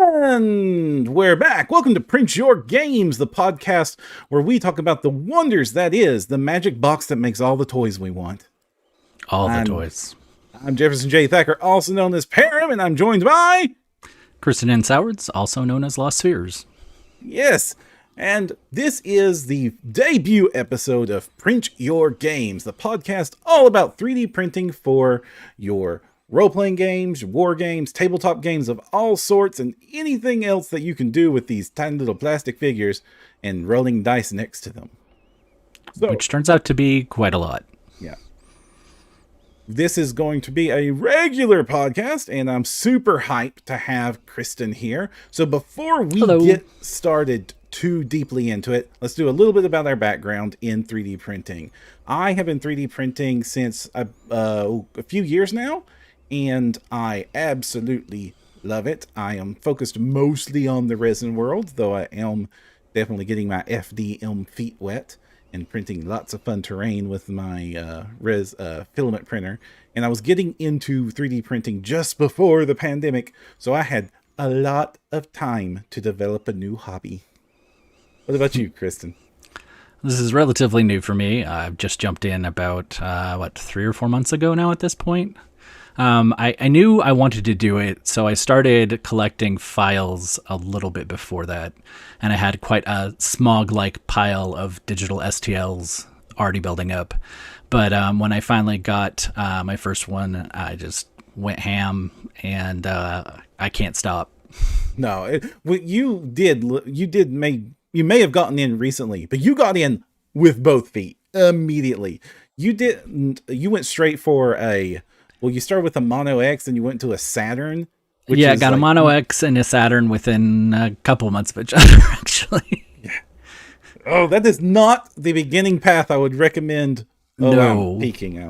And we're back. Welcome to Print Your Games, the podcast where we talk about the wonders that is the magic box that makes all the toys we want. All the toys. I'm Jefferson J. Thacker, also known as Param, and I'm joined by... Kristen N. Sowards, also known as Lost Spheres. Yes, and this is the debut episode of Print Your Games, the podcast all about 3D printing for your role-playing games, war games, tabletop games of all sorts, and anything else that you can do with these tiny little plastic figures and rolling dice next to them. So, which turns out to be quite a lot. Yeah. This is going to be a regular podcast, and I'm super hyped to have Kristen here. So before we get started too deeply into it, let's do a little bit about our background in 3D printing. I have been 3D printing since a few years now, and I absolutely love it. I am focused mostly on the resin world, though I am definitely getting my FDM feet wet and printing lots of fun terrain with my filament printer. And I was getting into 3D printing just before the pandemic, so I had a lot of time to develop a new hobby. What about you, Kristen? This is relatively new for me. I've just jumped in about, 3 or 4 months ago now at this point. I knew I wanted to do it, so I started collecting files a little bit before that, and I had quite a smog-like pile of digital STLs already building up. But when I finally got my first one, I just went ham, and I can't stop. No, you may have gotten in recently, but you got in with both feet immediately. You went straight for you started with a Mono X and you went to a Saturn. Yeah, I got a Mono X and a Saturn within a couple of months of each other, actually. Yeah. Oh, that is not the beginning path I would recommend. Oh, no. I'm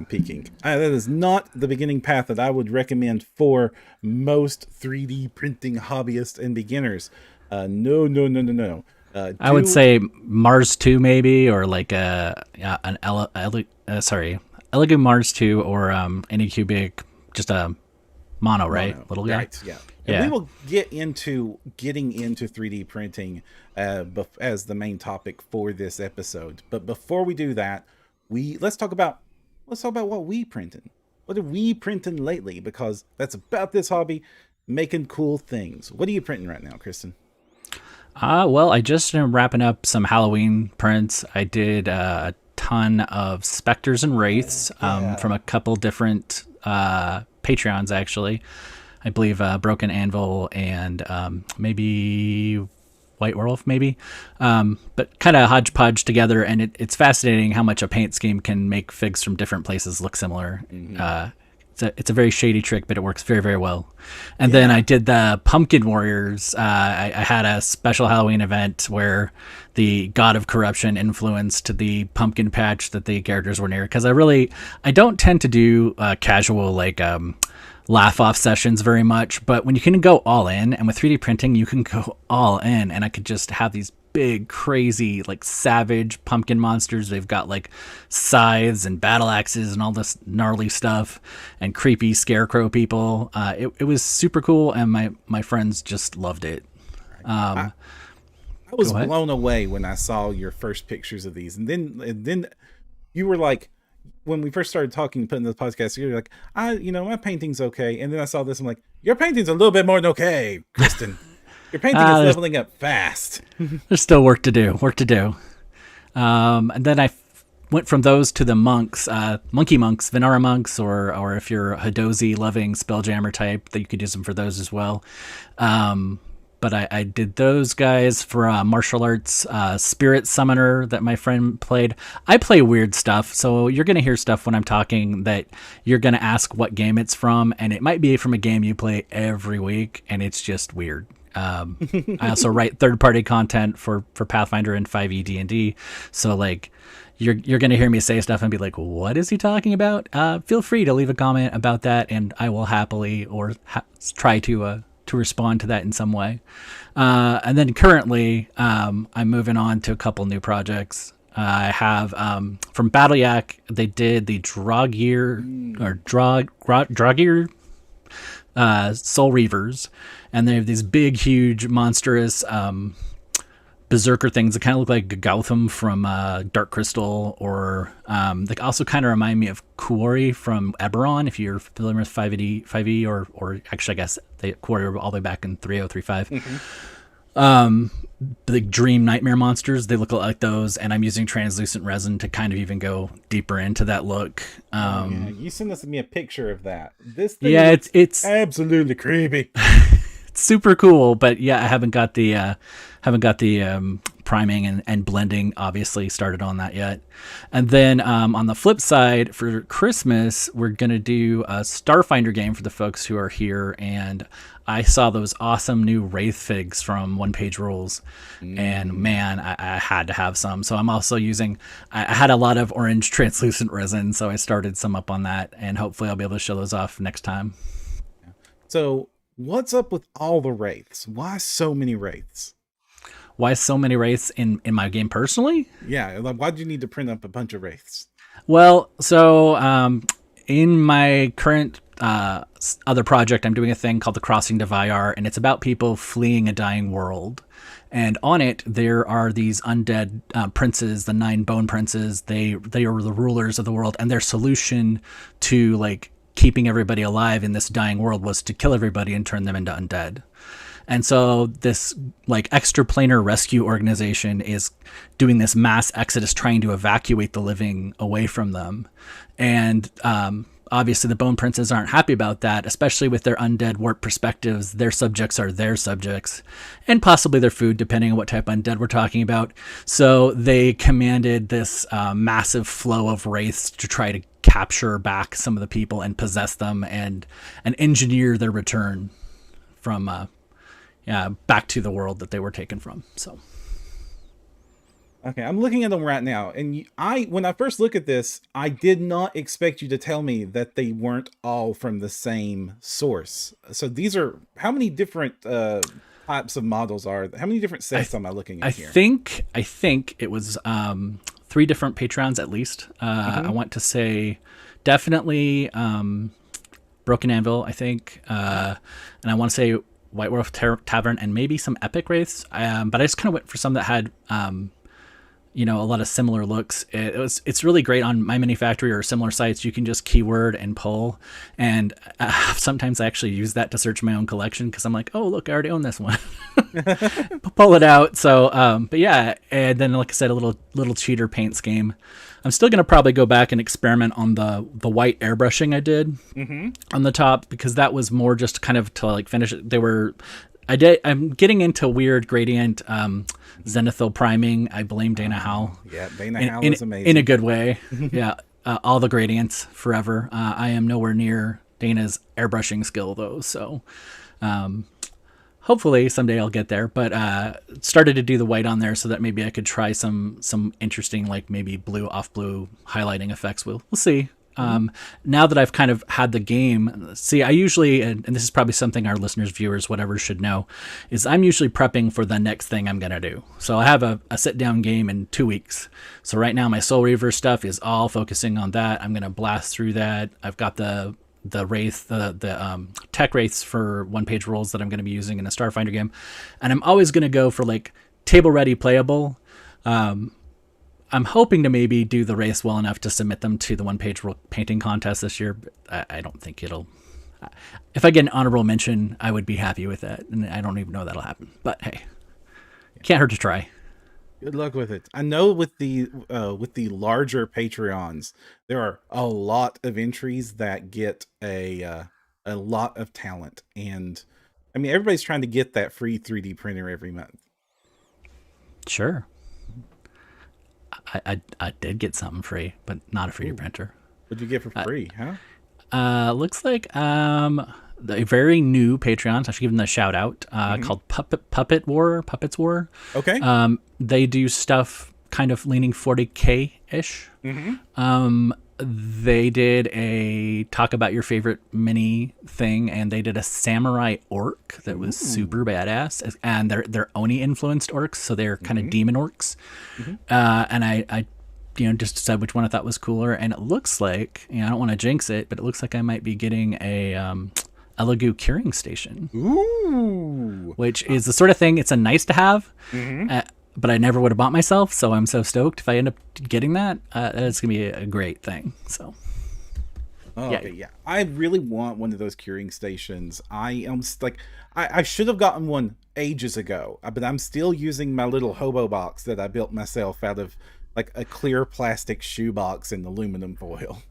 peeking. That is not the beginning path that I would recommend for most 3D printing hobbyists and beginners. No. I would say Mars 2 maybe, or like Elegant Mars 2 or Anycubic, just a mono, right? Little guy. Right, yeah. And we will get into getting into 3D printing as the main topic for this episode. But before we do that, let's talk about what we printing. What are we printing lately? Because that's about this hobby, making cool things. What are you printing right now, Kristen? Well, I just am wrapping up some Halloween prints. I did a ton of specters and wraiths from a couple different Patreons, actually. I believe Broken Anvil and maybe White Werewolf, maybe. But kind of hodgepodge together, and it's fascinating how much a paint scheme can make figs from different places look similar. Mm-hmm. It's a very shady trick, but it works very, very well. And then I did the Pumpkin Warriors. I had a special Halloween event where the God of Corruption influenced the pumpkin patch that the characters were near. Because I don't tend to do casual laugh-off sessions very much. But when you can go all in, and with 3D printing, you can go all in. And I could just have these big, crazy, savage pumpkin monsters. They've got scythes and battle axes and all this gnarly stuff and creepy scarecrow people. It was super cool, and my friends just loved it. I was blown away when I saw your first pictures of these, and then you were like, when we first started talking, putting this podcast, you're like, my painting's okay, and then I saw this, I'm like, your painting's a little bit more than okay, Kristen. Your painting is leveling up fast. There's still work to do. And then I went from those to the monks, monkey monks, Venara monks, or if you're a Hadozi loving Spelljammer type, that you could use them for those as well. But I did those guys for martial arts spirit summoner that my friend played. I play weird stuff, so you're going to hear stuff when I'm talking that you're going to ask what game it's from, and it might be from a game you play every week, and it's just weird. I also write third-party content for Pathfinder and 5e D&D, so you're going to hear me say stuff and be like, what is he talking about? Feel free to leave a comment about that, and I will happily try to respond to that in some way. And then currently, I'm moving on to a couple new projects. I have from Battle Yak, they did the Dragir Soul Reavers, and they have these big, huge, monstrous berserker things that kind of look like Gautham from Dark Crystal, or they also kind of remind me of Kuori from Eberron, if you're familiar with 5e, or actually I guess Kuori were all the way back in 3035. The dream nightmare monsters, they look like those, and I'm using translucent resin to kind of even go deeper into that look. You sent us me a picture of that. This thing it's absolutely creepy. It's super cool, but yeah, I haven't got the priming and blending obviously started on that yet. And then on the flip side, for Christmas, we're gonna do a Starfinder game for the folks who are here, and I saw those awesome new Wraith figs from One Page Rules, and man, I had to have some. So I'm also using, I had a lot of orange translucent resin, so I started some up on that, and hopefully I'll be able to show those off next time. So what's up with all the Wraiths? Why so many Wraiths? Why so many Wraiths in my game personally? Yeah, like, why do you need to print up a bunch of Wraiths? Well, so in my current other project, I'm doing a thing called the Crossing to Vyar, and it's about people fleeing a dying world. And on it, there are these undead princes, the 9 bone princes. They are the rulers of the world, and their solution to like keeping everybody alive in this dying world was to kill everybody and turn them into undead. And so this like extraplanar rescue organization is doing this mass exodus, trying to evacuate the living away from them. And obviously the Bone Princes aren't happy about that, especially with their undead warp perspectives. Their subjects are their subjects, and possibly their food, depending on what type of undead we're talking about. So they commanded this massive flow of wraiths to try to capture back some of the people and possess them, and engineer their return from back to the world that they were taken from. So, okay, I'm looking at them right now, and when I first look at this, I did not expect you to tell me that they weren't all from the same source. So these are, how many different types of models are? How many different sets am I looking at here? I think it was 3 different Patreons at least. I want to say definitely Broken Anvil, I think, and I want to say White Wolf Tavern, and maybe some Epic Wraiths, but I just kind of went for some that had a lot of similar looks. It's really great on My Mini Factory or similar sites. You can just keyword and pull, and sometimes I actually use that to search my own collection, because I'm like, oh look, I already own this one. Pull it out. So but yeah, and then like I said, a little cheater paint scheme. I'm still going to probably go back and experiment on the white airbrushing I did on the top, because that was more just kind of to like finish it. I'm getting into weird gradient zenithal priming. I blame Dana Howell. Yeah, Dana Howell is amazing. In a good way. Yeah, all the gradients forever. I am nowhere near Dana's airbrushing skill though, so hopefully someday I'll get there, but started to do the white on there so that maybe I could try some interesting, like maybe blue off blue highlighting effects. We'll see. Now that I've kind of had the game, see, I usually, and this is probably something our listeners, viewers, whatever should know, is I'm usually prepping for the next thing I'm going to do. So I have a sit down game in 2 weeks. So right now my Soul Reaver stuff is all focusing on that. I'm going to blast through that. I've got the Wraith, the tech Wraiths for One Page Rules that I'm going to be using in a Starfinder game. And I'm always going to go for like table ready playable. I'm hoping to maybe do the Wraiths well enough to submit them to the One Page Rule painting contest this year. But I don't think it'll, if I get an honorable mention, I would be happy with that. And I don't even know that'll happen, but hey, can't hurt to try. Good luck with it. I know with the larger Patreons, there are a lot of entries that get a lot of talent, and I mean everybody's trying to get that free 3D printer every month. Sure. I did get something free, but not a 3D printer. What'd you get for free, huh? Looks like a very new Patreon, I should give them a shout out, called Puppets War. Okay. They do stuff kind of leaning 40K-ish. They did a talk about your favorite mini thing, and they did a samurai orc that was super badass, and they're Oni influenced orcs, so they're kind of demon orcs. And I just decided which one I thought was cooler, and it looks like, I don't want to jinx it, but it looks like I might be getting a Elegoo curing station. Ooh. Which is the sort of thing, it's a nice to have, Mm-hmm. but I never would have bought myself, so I'm so stoked if I end up getting that. It's going to be a great thing. So, Oh, yeah. okay, yeah. I really want one of those curing stations. I am like, I should have gotten one ages ago, but I'm still using my little hobo box that I built myself out of like a clear plastic shoebox and aluminum foil.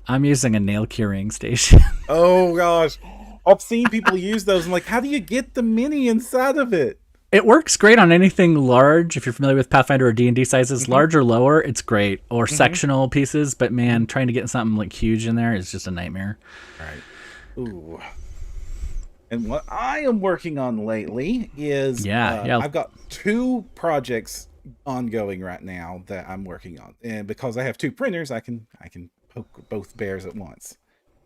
I'm using a nail curing station. Oh gosh. I've seen people use those. I'm like, how do you get the mini inside of it? It works great on anything large. If you're familiar with Pathfinder or D&D sizes, Mm-hmm. large or lower, it's great. Or Mm-hmm. sectional pieces, but man, trying to get something like huge in there is just a nightmare. Right. Ooh. And what I am working on lately is Yeah. I've got two projects ongoing right now that I'm working on. And because I have two printers, I can poke both bears at once.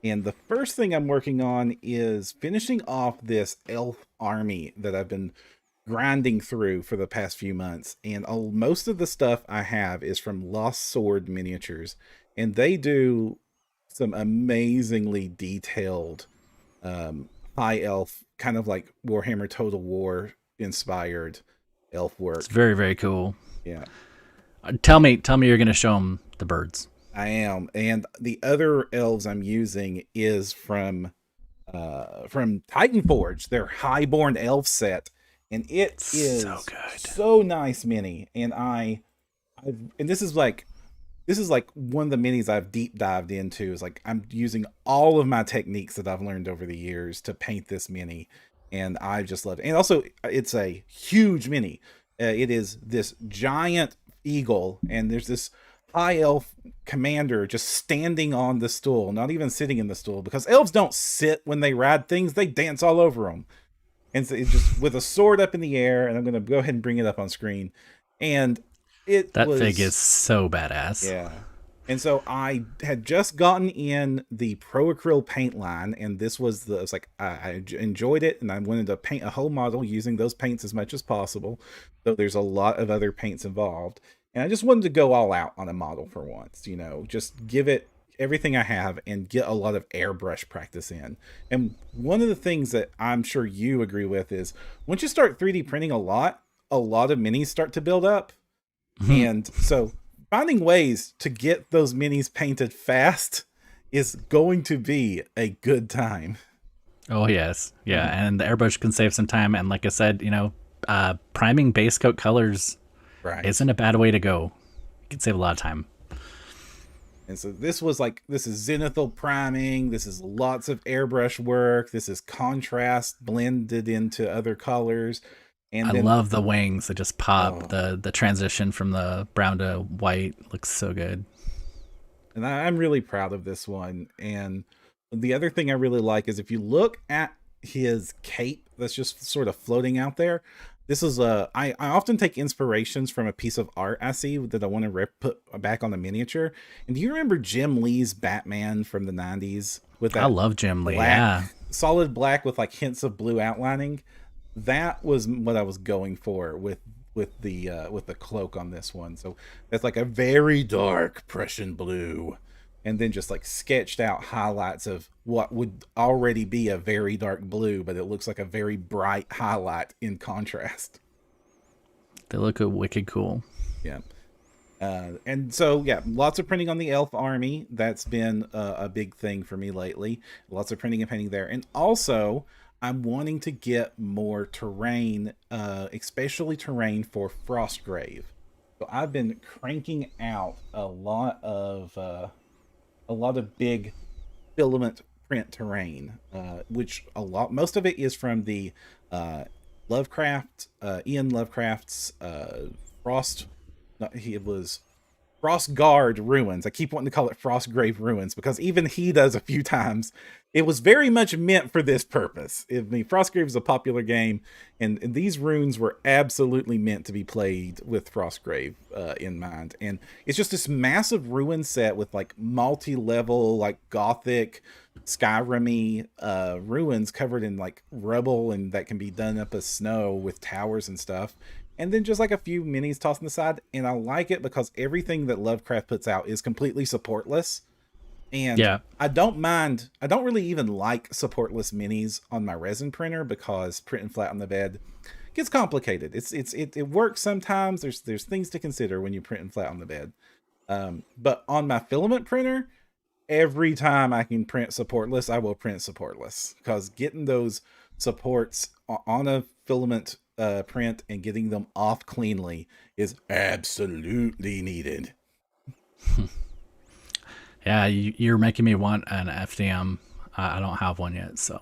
And the first thing I'm working on is finishing off this elf army that I've been grinding through for the past few months. And most of the stuff I have is from Lost Sword Miniatures. And they do some amazingly detailed high elf, kind of like Warhammer Total War inspired elf work. It's very, very cool. Yeah, Tell me you're going to show them the birds. I am. And the other elves I'm using is from Titan Forge, their Highborn elf set, and it is So good. so nice mini. And this is like one of the minis I've deep dived into. Is like I'm using all of my techniques that I've learned over the years to paint this mini, and I just love it. And also, it's a huge mini. It is this giant eagle, and there's this high elf commander just standing on the stool, not even sitting in the stool, because elves don't sit when they ride things; they dance all over them. And so it's just with a sword up in the air, and I'm going to go ahead and bring it up on screen. And That fig is so badass. yeah. And so I had just gotten in the Pro Acryl paint line, and this was it was like I enjoyed it, and I wanted to paint a whole model using those paints as much as possible. So there's a lot of other paints involved, and I just wanted to go all out on a model for once, just give it everything I have and get a lot of airbrush practice in. And one of the things that I'm sure you agree with is once you start 3D printing a lot of minis start to build up. And so finding ways to get those minis painted fast is going to be a good time. Oh, yes. Yeah, and the airbrush can save some time. And like I said, priming base coat colors isn't a bad way to go. You can save a lot of time. And so this is zenithal priming. This is lots of airbrush work. This is contrast blended into other colors. And I love the wings that just pop. The transition from the brown to white looks so good. And I'm really proud of this one. And the other thing I really like is if you look at his cape that's just sort of floating out there, this is I often take inspirations from a piece of art I see that I want to put back on the miniature. And do you remember Jim Lee's Batman from the 90s? I love Jim Lee. Solid black with like hints of blue outlining. That was what I was going for with the cloak on this one. So that's like a very dark Prussian blue, and then just like sketched out highlights of what would already be a very dark blue, but it looks like a very bright highlight in contrast. They look wicked cool. Yeah. And so, yeah, lots of printing on the elf army. That's been a big thing for me lately. Lots of printing and painting there. And also, I'm wanting to get more terrain, especially terrain for Frostgrave. So I've been cranking out a lot of big filament print terrain, which most of it is from the Lovecraft, Ian Lovecraft's Frost. No, it was Frostguard Ruins. I keep wanting to call it Frostgrave Ruins because even he does a few times. It was very much meant for this purpose. Frostgrave is a popular game, and these runes were absolutely meant to be played with Frostgrave in mind. And it's just this massive ruin set with like multi-level, like gothic, Skyrim-y ruins covered in like rubble, and that can be done up as snow with towers and stuff. And then just like a few minis tossed on the side. And I like it because everything that Lovecraft puts out is completely supportless. And Yeah. I don't mind, I don't really even like supportless minis on my resin printer because printing flat on the bed gets complicated. It works sometimes. There's things to consider when you're printing flat on the bed. But on my filament printer, every time I can print supportless, I will print supportless because getting those supports on a filament print and getting them off cleanly is absolutely needed. Yeah, you're making me want an FDM. I don't have one yet, so.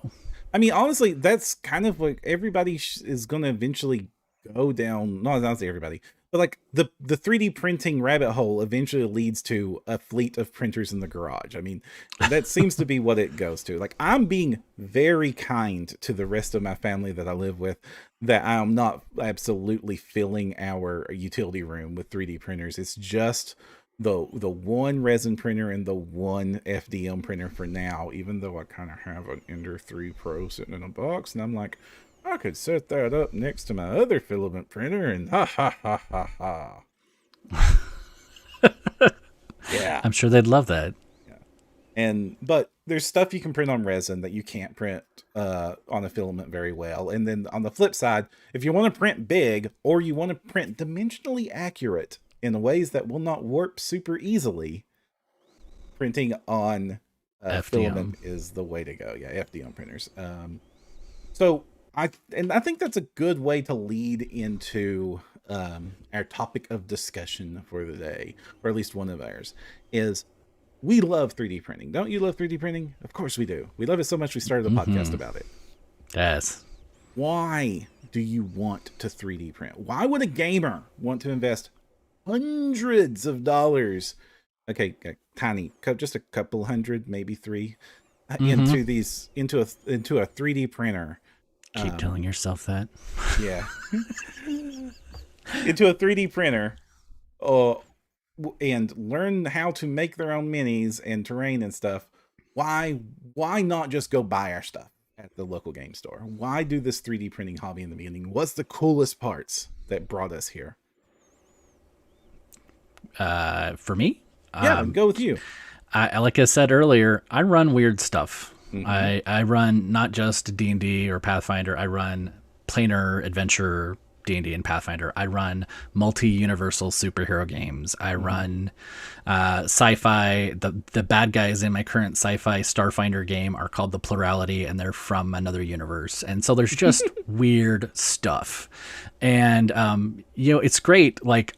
I mean, honestly, that's kind of like everybody is going to eventually go down. No, not say everybody, but like the 3D printing rabbit hole eventually leads to a fleet of printers in the garage. I mean, that seems to be what it goes to. Like, I'm being very kind to the rest of my family that I live with, that I'm not absolutely filling our utility room with 3D printers. It's just the one resin printer and the one FDM printer for now, even though I kind of have an Ender 3 Pro sitting in a box, and I'm like, I could set that up next to my other filament printer and ha ha ha ha ha. Yeah. I'm sure they'd love that. Yeah. But there's stuff you can print on resin that you can't print on a filament very well. And then on the flip side, if you want to print big or you want to print dimensionally accurate in ways that will not warp super easily, printing on filament is the way to go. Yeah, FDM printers. So I think that's a good way to lead into our topic of discussion for the day, or at least one of ours, is we love 3D printing. Don't you love 3D printing? Of course we do. We love it so much we started a podcast about it. Yes. Why do you want to 3D print? Why would a gamer want to invest hundreds of dollars, okay, tiny, just a couple hundred, maybe three, into a 3D printer? Keep telling yourself that. Yeah. Into a 3D printer, and learn how to make their own minis and terrain and stuff. Why not just go buy our stuff at the local game store? Why do this 3D printing hobby in the beginning? What's the coolest parts that brought us here? For me? Yeah, go with you. Like I said earlier, I run weird stuff. I run not just D&D or Pathfinder. I run planar adventure D&D and Pathfinder. I run multi-universal superhero games. I run sci-fi. The bad guys in my current sci-fi Starfinder game are called the Plurality, and they're from another universe. And so there's just weird stuff. And it's great. Like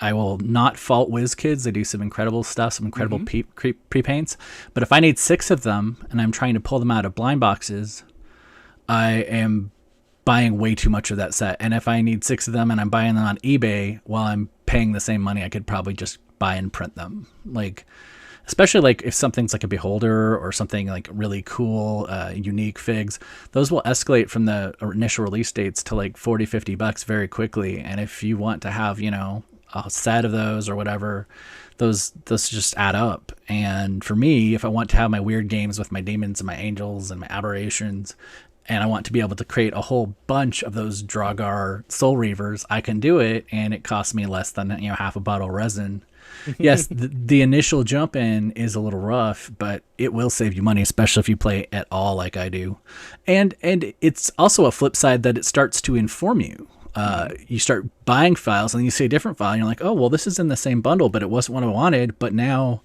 I will not fault WizKids. They do some incredible stuff, some incredible pre-paints. But if I need 6 of them and I'm trying to pull them out of blind boxes, I am buying way too much of that set. And if I need 6 of them and I'm buying them on eBay while I'm paying the same money, I could probably just buy and print them. Like, especially like if something's like a beholder or something like really cool, unique figs, those will escalate from the initial release dates to like $40-50 very quickly. And if you want to have, a set of those or whatever, those just add up. And for me, if I want to have my weird games with my demons and my angels and my aberrations, and I want to be able to create a whole bunch of those Draugr Soul Reavers, I can do it, and it costs me less than half a bottle of resin. Yes, the initial jump in is a little rough, but it will save you money, especially if you play at all like I do. And it's also a flip side that it starts to inform you. You start buying files and you see a different file and you're like, oh, well, this is in the same bundle, but it wasn't what I wanted. But now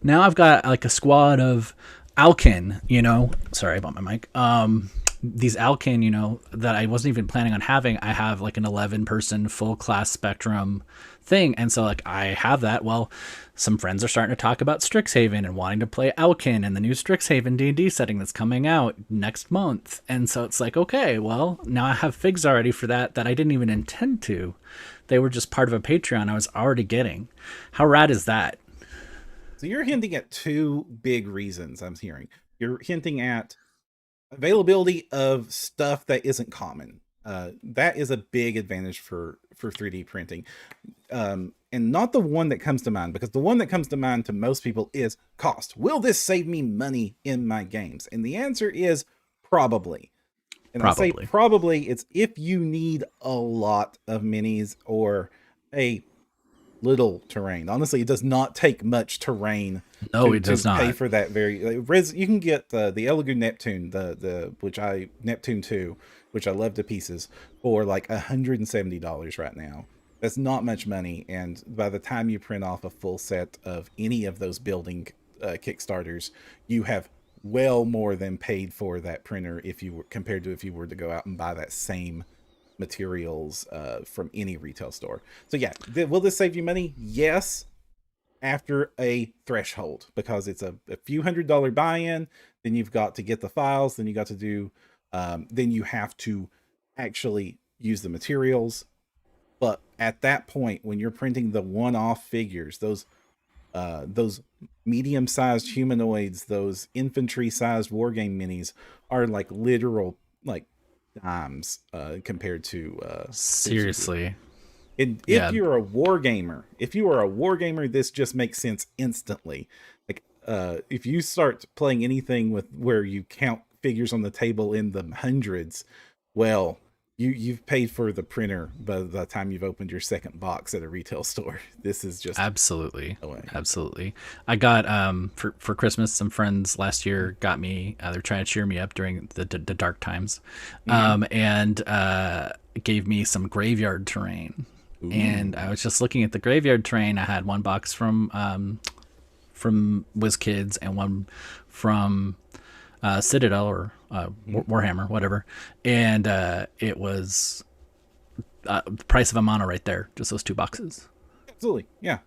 I've got like a squad of Alkin, sorry about my mic. These Alkin, that I wasn't even planning on having. I have like an 11-person full class Spectrum thing. And so like I have that. Well, some friends are starting to talk about Strixhaven and wanting to play Alkin and the new Strixhaven D&D setting that's coming out next month. And so it's like, okay, well, now I have figs already for that I didn't even intend to. They were just part of a Patreon I was already getting. How rad is that? So you're hinting at 2 big reasons I'm hearing. You're hinting at availability of stuff that isn't common. That is a big advantage for 3D printing. And not the one that comes to mind, because the one that comes to mind to most people is cost. Will this save me money in my games? And the answer is probably. And I say probably, it's if you need a lot of minis or a little terrain. Honestly, it does not take much terrain No, it does pay not. for that very you can get the Elegoo Neptune, the which I Neptune 2, which I love to pieces, for like $170 right now. That's not much money, and by the time you print off a full set of any of those building Kickstarters, you have well more than paid for that printer if you were compared to if you were to go out and buy that same materials from any retail store. So yeah, will this save you money? Yes, after a threshold, because it's a few $100 buy-in. Then you've got to get the files. Then you got to do. Then you have to actually use the materials. But at that point, when you're printing the one-off figures, those medium-sized humanoids, those infantry-sized wargame minis are like literal like dimes compared to Seriously. and Yeah. if you're a war gamer, this just makes sense instantly. Like if you start playing anything with where you count figures on the table in the hundreds, well, you've paid for the printer by the time you've opened your second box at a retail store. This is just Absolutely. no way. Absolutely. I got for Christmas, some friends last year got me they're trying to cheer me up during the dark times. And gave me some graveyard terrain. Ooh. And I was just looking at the graveyard terrain. I had one box from WizKids and one from Citadel or Warhammer, whatever. And it was the price of a mono right there, just those two boxes. Absolutely, yeah.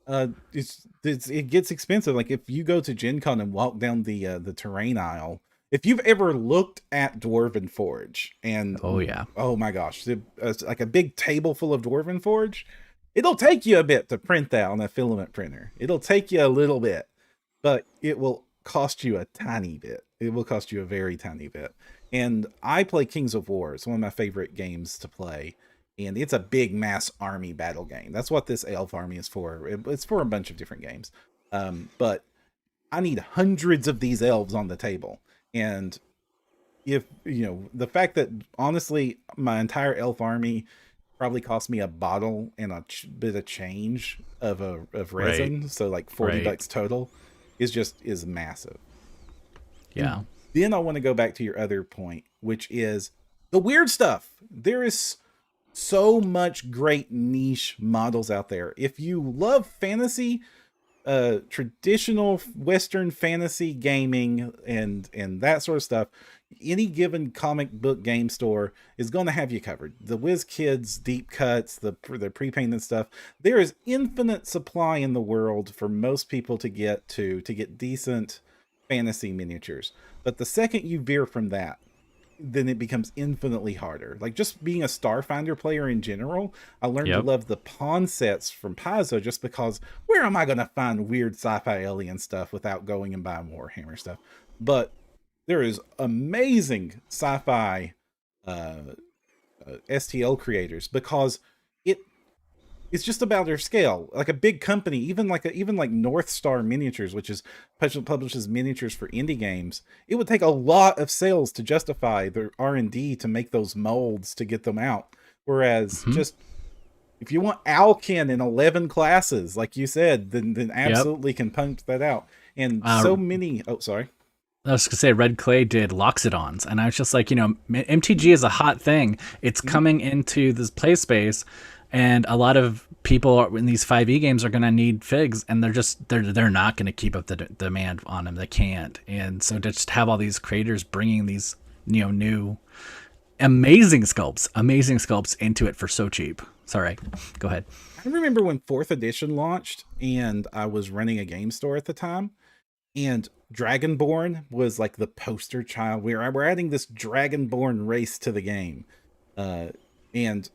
It gets expensive. Like if you go to Gen Con and walk down the terrain aisle, if you've ever looked at Dwarven Forge and oh my gosh, it's like a big table full of Dwarven Forge, it'll take you a bit to print that on a filament printer. It'll take you a little bit, but it will cost you a tiny bit. It will cost you a very tiny bit. And I play Kings of War. It's one of my favorite games to play. And it's a big mass army battle game. That's what this elf army is for. It's for a bunch of different games. But I need hundreds of these elves on the table. And if, you know, the fact that honestly, my entire elf army probably cost me a bottle and a bit of change of resin. Right. So like $40 total is massive. Yeah. And then I want to go back to your other point, which is the weird stuff. There is so much great niche models out there. If you love fantasy, traditional Western fantasy gaming and that sort of stuff, any given comic book game store is going to have you covered. The WizKids deep cuts, the pre-painted stuff. There is infinite supply in the world for most people to get decent fantasy miniatures. But the second you veer from that, then it becomes infinitely harder. Like just being a Starfinder player in general, I learned to love the pawn sets from Paizo just because where am I going to find weird sci-fi alien stuff without going and buying Warhammer stuff? But there is amazing sci-fi STL creators because it's just about their scale. Like a big company, even like North Star Miniatures, which is publishes miniatures for indie games, it would take a lot of sales to justify their R&D to make those molds to get them out. Whereas just if you want Alkin in 11 classes, like you said, then absolutely can punch that out. And so many. Oh, sorry. I was going to say Red Clay did Loxodons, and I was just like, you know, MTG is a hot thing. It's coming into this play space. And a lot of people in these 5e games are going to need figs, and they're not going to keep up the demand on them. They can't. And so to just have all these creators bringing these, you know, new amazing sculpts into it for so cheap. Sorry, go ahead. I remember when 4th edition launched, and I was running a game store at the time, and Dragonborn was like the poster child. We're adding this Dragonborn race to the game, and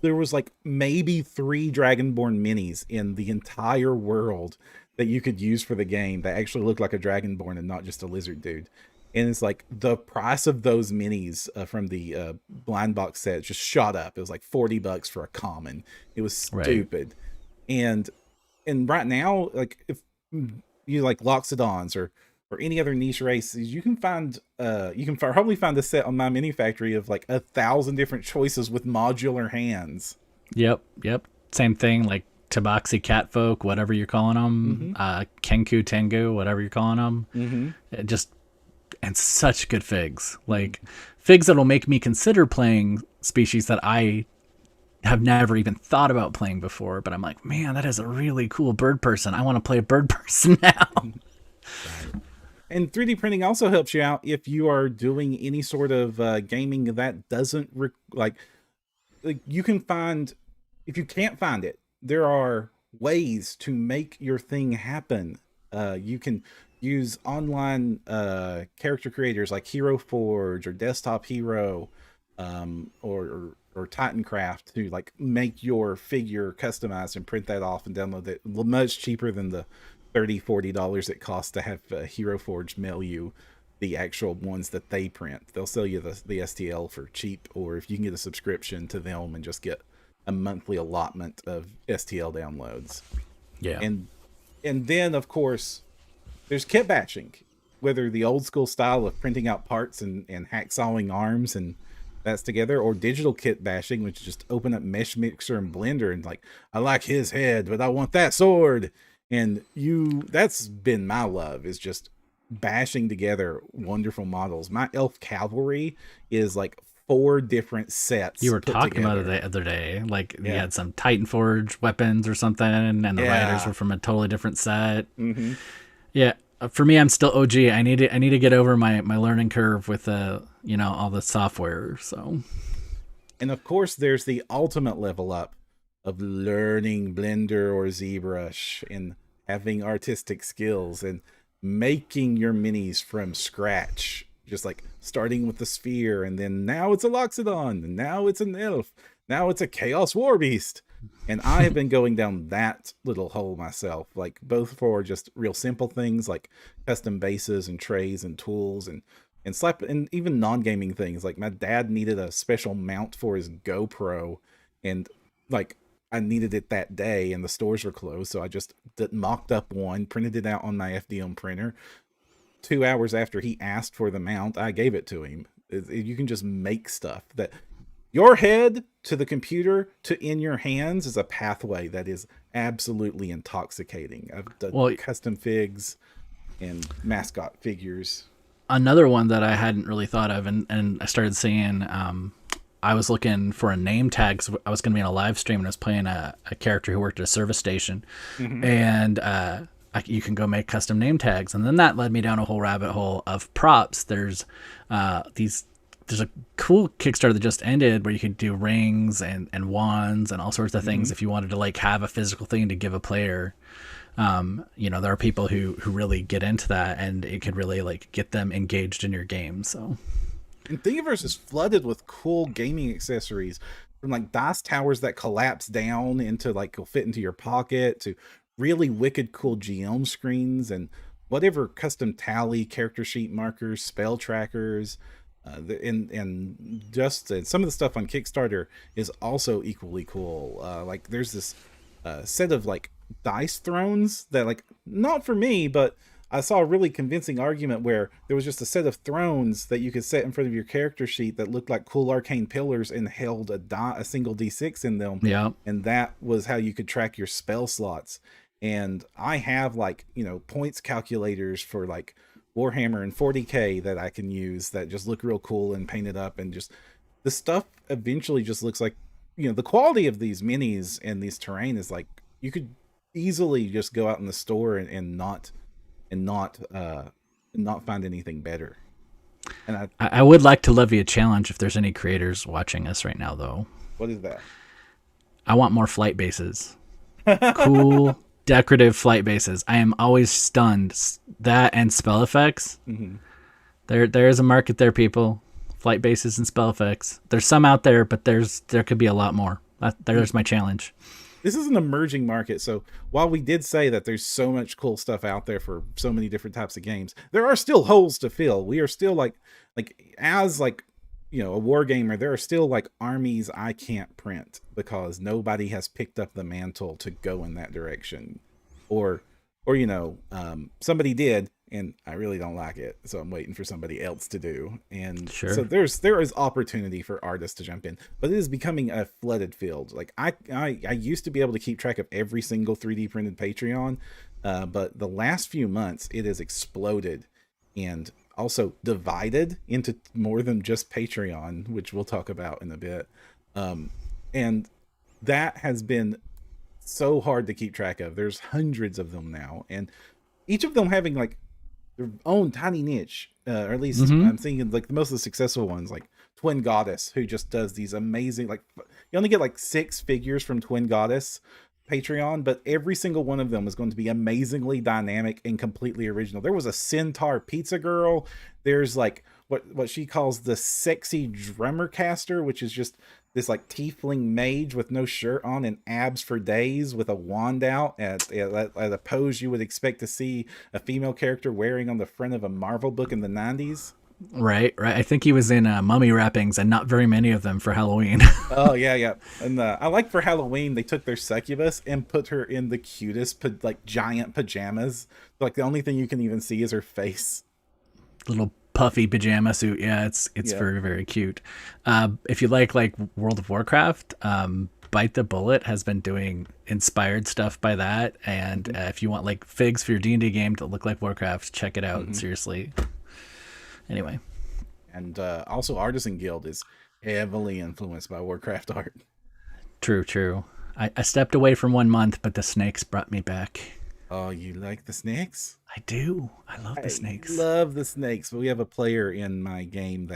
there was like maybe 3 Dragonborn minis in the entire world that you could use for the game that actually looked like a Dragonborn and not just a lizard dude. And it's like the price of those minis from the blind box set just shot up. It was like $40 for a common. It was stupid. Right. And right now, like if you like Loxodons or any other niche races, you can find probably find a set on My Mini Factory of like 1,000 different choices with modular hands. Yep. same thing, like Tabaxi Catfolk, whatever you're calling them, Mm-hmm. Kenku Tengu, whatever you're calling them. Mm-hmm. It just and such good figs, like figs that'll make me consider playing species that I have never even thought about playing before. But I'm like, man, that is a really cool bird person. I want to play a bird person now. Right. And 3D printing also helps you out if you are doing any sort of gaming that doesn't like you can find, if you can't find it, there are ways to make your thing happen. You can use online character creators like Hero Forge or Desktop Hero, or Titancraft to like make your figure customized and print that off and download it much cheaper than the $30-40 it costs to have Hero Forge mail you the actual ones that they print. They'll sell you the STL for cheap, or if you can get a subscription to them and just get a monthly allotment of STL downloads. Yeah. And then of course there's kit batching, whether the old school style of printing out parts and hacksawing arms and that's together, or digital kit bashing, which is just open up Mesh Mixer and Blender and like, I like his head, but I want that sword. And that's been my love, is just bashing together wonderful models. My Elf Cavalry is like 4 different sets. You were talking about it the other day. Like you had some Titan Forge weapons or something, and the riders were from a totally different set. Mm-hmm. Yeah. For me, I'm still OG. I need to get over my learning curve with all the software. So, and of course, there's the ultimate level up of learning Blender or ZBrush and having artistic skills and making your minis from scratch. Just like starting with the sphere, and then now it's a Loxodon, and now it's an elf, now it's a Chaos Warbeast. And I have been going down that little hole myself, like both for just real simple things like custom bases and trays and tools and even non-gaming things. Like my dad needed a special mount for his GoPro, and like I needed it that day and the stores were closed. So I just mocked up one, printed it out on my FDM printer. 2 hours after he asked for the mount, I gave it to him. You can just make stuff that your head to the computer to in your hands is a pathway that is absolutely intoxicating. I've done custom figs and mascot figures. Another one that I hadn't really thought of, and I started seeing, I was looking for a name tag. So I was going to be in a live stream, and I was playing a character who worked at a service station. Mm-hmm. And you can go make custom name tags. And then that led me down a whole rabbit hole of props. There's a cool Kickstarter that just ended where you could do rings and wands and all sorts of things. Mm-hmm. If you wanted to like have a physical thing to give a player. There are people who really get into that, and it could really like get them engaged in your game. So, and Thingiverse is flooded with cool gaming accessories, from like dice towers that collapse down into like will fit into your pocket, to really wicked cool GM screens and whatever custom tally, character sheet markers, spell trackers. And some of the stuff on Kickstarter is also equally cool. Like there's this set of like dice thrones that, like, not for me, but I saw a really convincing argument where there was just a set of thrones that you could set in front of your character sheet that looked like cool arcane pillars and held a single D6 in them. Yeah. And that was how you could track your spell slots. And I have like, points calculators for like Warhammer and 40K that I can use that just look real cool and painted up, and just the stuff eventually just looks like, the quality of these minis and these terrain is like, you could easily just go out in the store and not find anything better. And I would like to levy a challenge if there's any creators watching us right now, though. What is that? I want more flight bases. Cool, decorative flight bases. I am always stunned. That and spell effects. Mm-hmm. There is a market there, people. Flight bases and spell effects. There's some out there, but there could be a lot more. There's my challenge. This is an emerging market, so while we did say that there's so much cool stuff out there for so many different types of games, there are still holes to fill. We are still as a war gamer, there are still like armies I can't print because nobody has picked up the mantle to go in that direction, or somebody did and I really don't like it, so I'm waiting for somebody else to do. And Sure. so there is opportunity for artists to jump in, but it is becoming a flooded field. Like I used to be able to keep track of every single 3D printed Patreon, but the last few months it has exploded and also divided into more than just Patreon, which we'll talk about in a bit. And that has been so hard to keep track of. There's hundreds of them now, and each of them having like their own tiny niche, or at least I'm thinking like the most of the successful ones, like Twin Goddess, who just does these amazing, like you only get like 6 figures from Twin Goddess Patreon, but every single one of them is going to be amazingly dynamic and completely original. There was a Centaur Pizza Girl. There's like what she calls the sexy drummer caster, which is just this like tiefling mage with no shirt on and abs for days with a wand out at a pose you would expect to see a female character wearing on the front of a Marvel book in the 90s. Right. I think he was in mummy wrappings, and not very many of them for Halloween. Oh yeah. And I like for Halloween they took their succubus and put her in the cutest like giant pajamas. Like the only thing you can even see is her face. Little puffy pajama suit. Yeah, it's very, very cute. If you like World of Warcraft, Bite the Bullet has been doing inspired stuff by that. And if you want like figs for your D&D game to look like Warcraft, check it out. Seriously. Anyway. And also Artisan Guild is heavily influenced by Warcraft art. True. I stepped away from 1 month, but the snakes brought me back. Oh, you like the snakes? I do. I love the snakes. Love the snakes. But we have a player in my game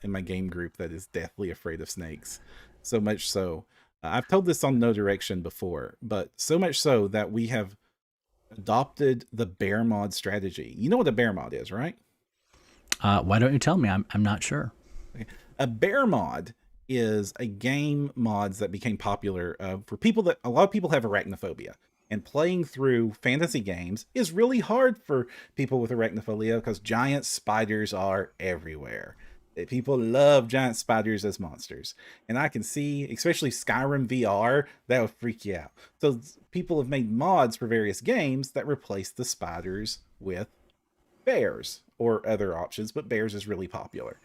in my game group that is deathly afraid of snakes. So much so. I've told this on No Direction before, but so much so that we have adopted the bear mod strategy. You know what a bear mod is, right? Why don't you tell me? I'm not sure. Okay. A bear mod is a game mods that became popular for people that a lot of people have arachnophobia. And playing through fantasy games is really hard for people with arachnophobia because giant spiders are everywhere. People love giant spiders as monsters. And I can see, especially Skyrim VR, that would freak you out. So people have made mods for various games that replace the spiders with bears or other options, but bears is really popular.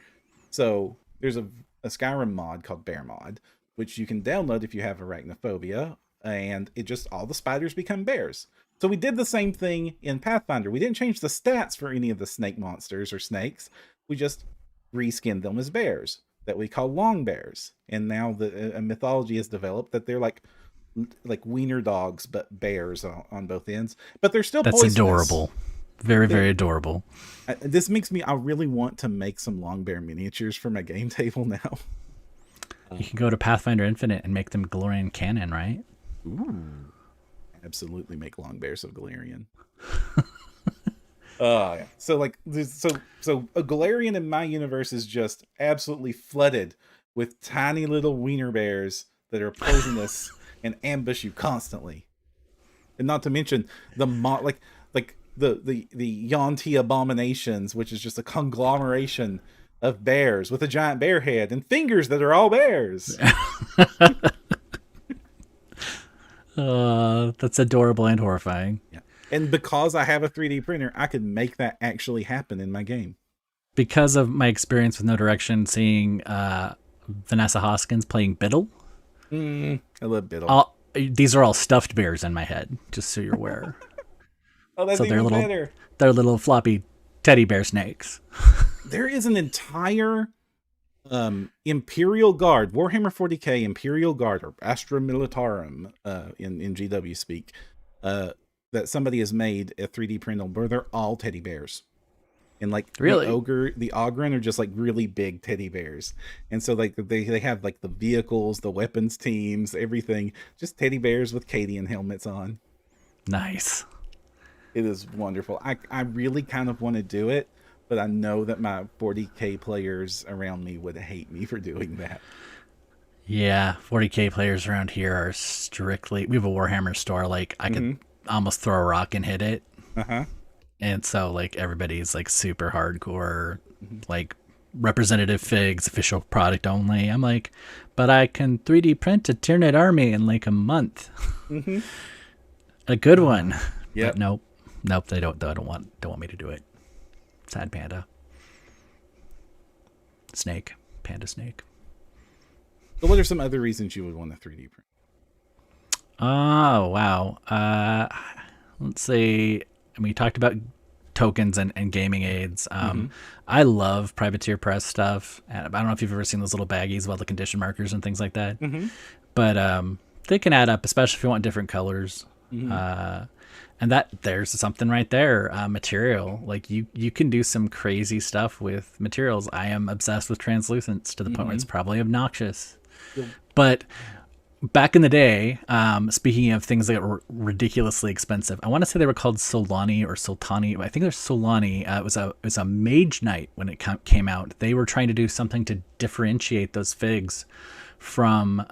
So there's a Skyrim mod called Bear Mod, which you can download if you have arachnophobia, and it just all the spiders become bears. So we did the same thing in Pathfinder. We didn't change the stats for any of the snake monsters or snakes. We just reskinned them as bears that we call long bears. And now a mythology has developed that they're like wiener dogs, but bears on both ends. But they're still That's poisonous. Adorable. Very, very adorable. This makes me, I really want to make some long bear miniatures for my game table now. You can go to Pathfinder Infinite and make them Galarian canon, right? Ooh. Absolutely make long bears of Galarian. Yeah. So like, so a Galarian in my universe is just absolutely flooded with tiny little wiener bears that are poisonous and ambush you constantly. And not to mention the Yonti abominations, which is just a conglomeration of bears with a giant bear head and fingers that are all bears. That's adorable and horrifying. Yeah. And because I have a 3D printer, I could make that actually happen in my game. Because of my experience with No Direction, seeing Vanessa Hoskins playing Biddle. I love Biddle. These are all stuffed bears in my head, just so you're aware. Oh, that's even better. They're little floppy teddy bear snakes. There is an entire Imperial Guard, Warhammer 40k Imperial Guard, or Astra Militarum in GW speak, that somebody has made a 3D print where they're all teddy bears. And like really? the Ogren are just like really big teddy bears. And so like they have like the vehicles, the weapons teams, everything, just teddy bears with Cadian helmets on. Nice. It is wonderful. I really kind of want to do it, but I know that my 40k players around me would hate me for doing that. Yeah, 40k players around here are strictly... We have a Warhammer store. Like, I could almost throw a rock and hit it. Uh-huh. And so, like, everybody's, like, super hardcore, like, representative figs, official product only. I'm like, but I can 3D print a Tyranid army in, like, a month. A good one. Yep. But nope. Nope, they don't want me to do it. Sad panda. Snake. Panda snake. So what are some other reasons you would want a 3D print? Oh, wow. Let's see. I mean, you talked about tokens and gaming aids. I love privateer press stuff. And I don't know if you've ever seen those little baggies with all the condition markers and things like that. But they can add up, especially if you want different colors. And that there's something right there. Material, like you can do some crazy stuff with materials. I am obsessed with translucents to the point where it's probably obnoxious. But back in the day, speaking of things that were ridiculously expensive, I want to say they were called Solani or Sultani. I think they're Solani. It was a Mage Knight when it came out. They were trying to do something to differentiate those figs from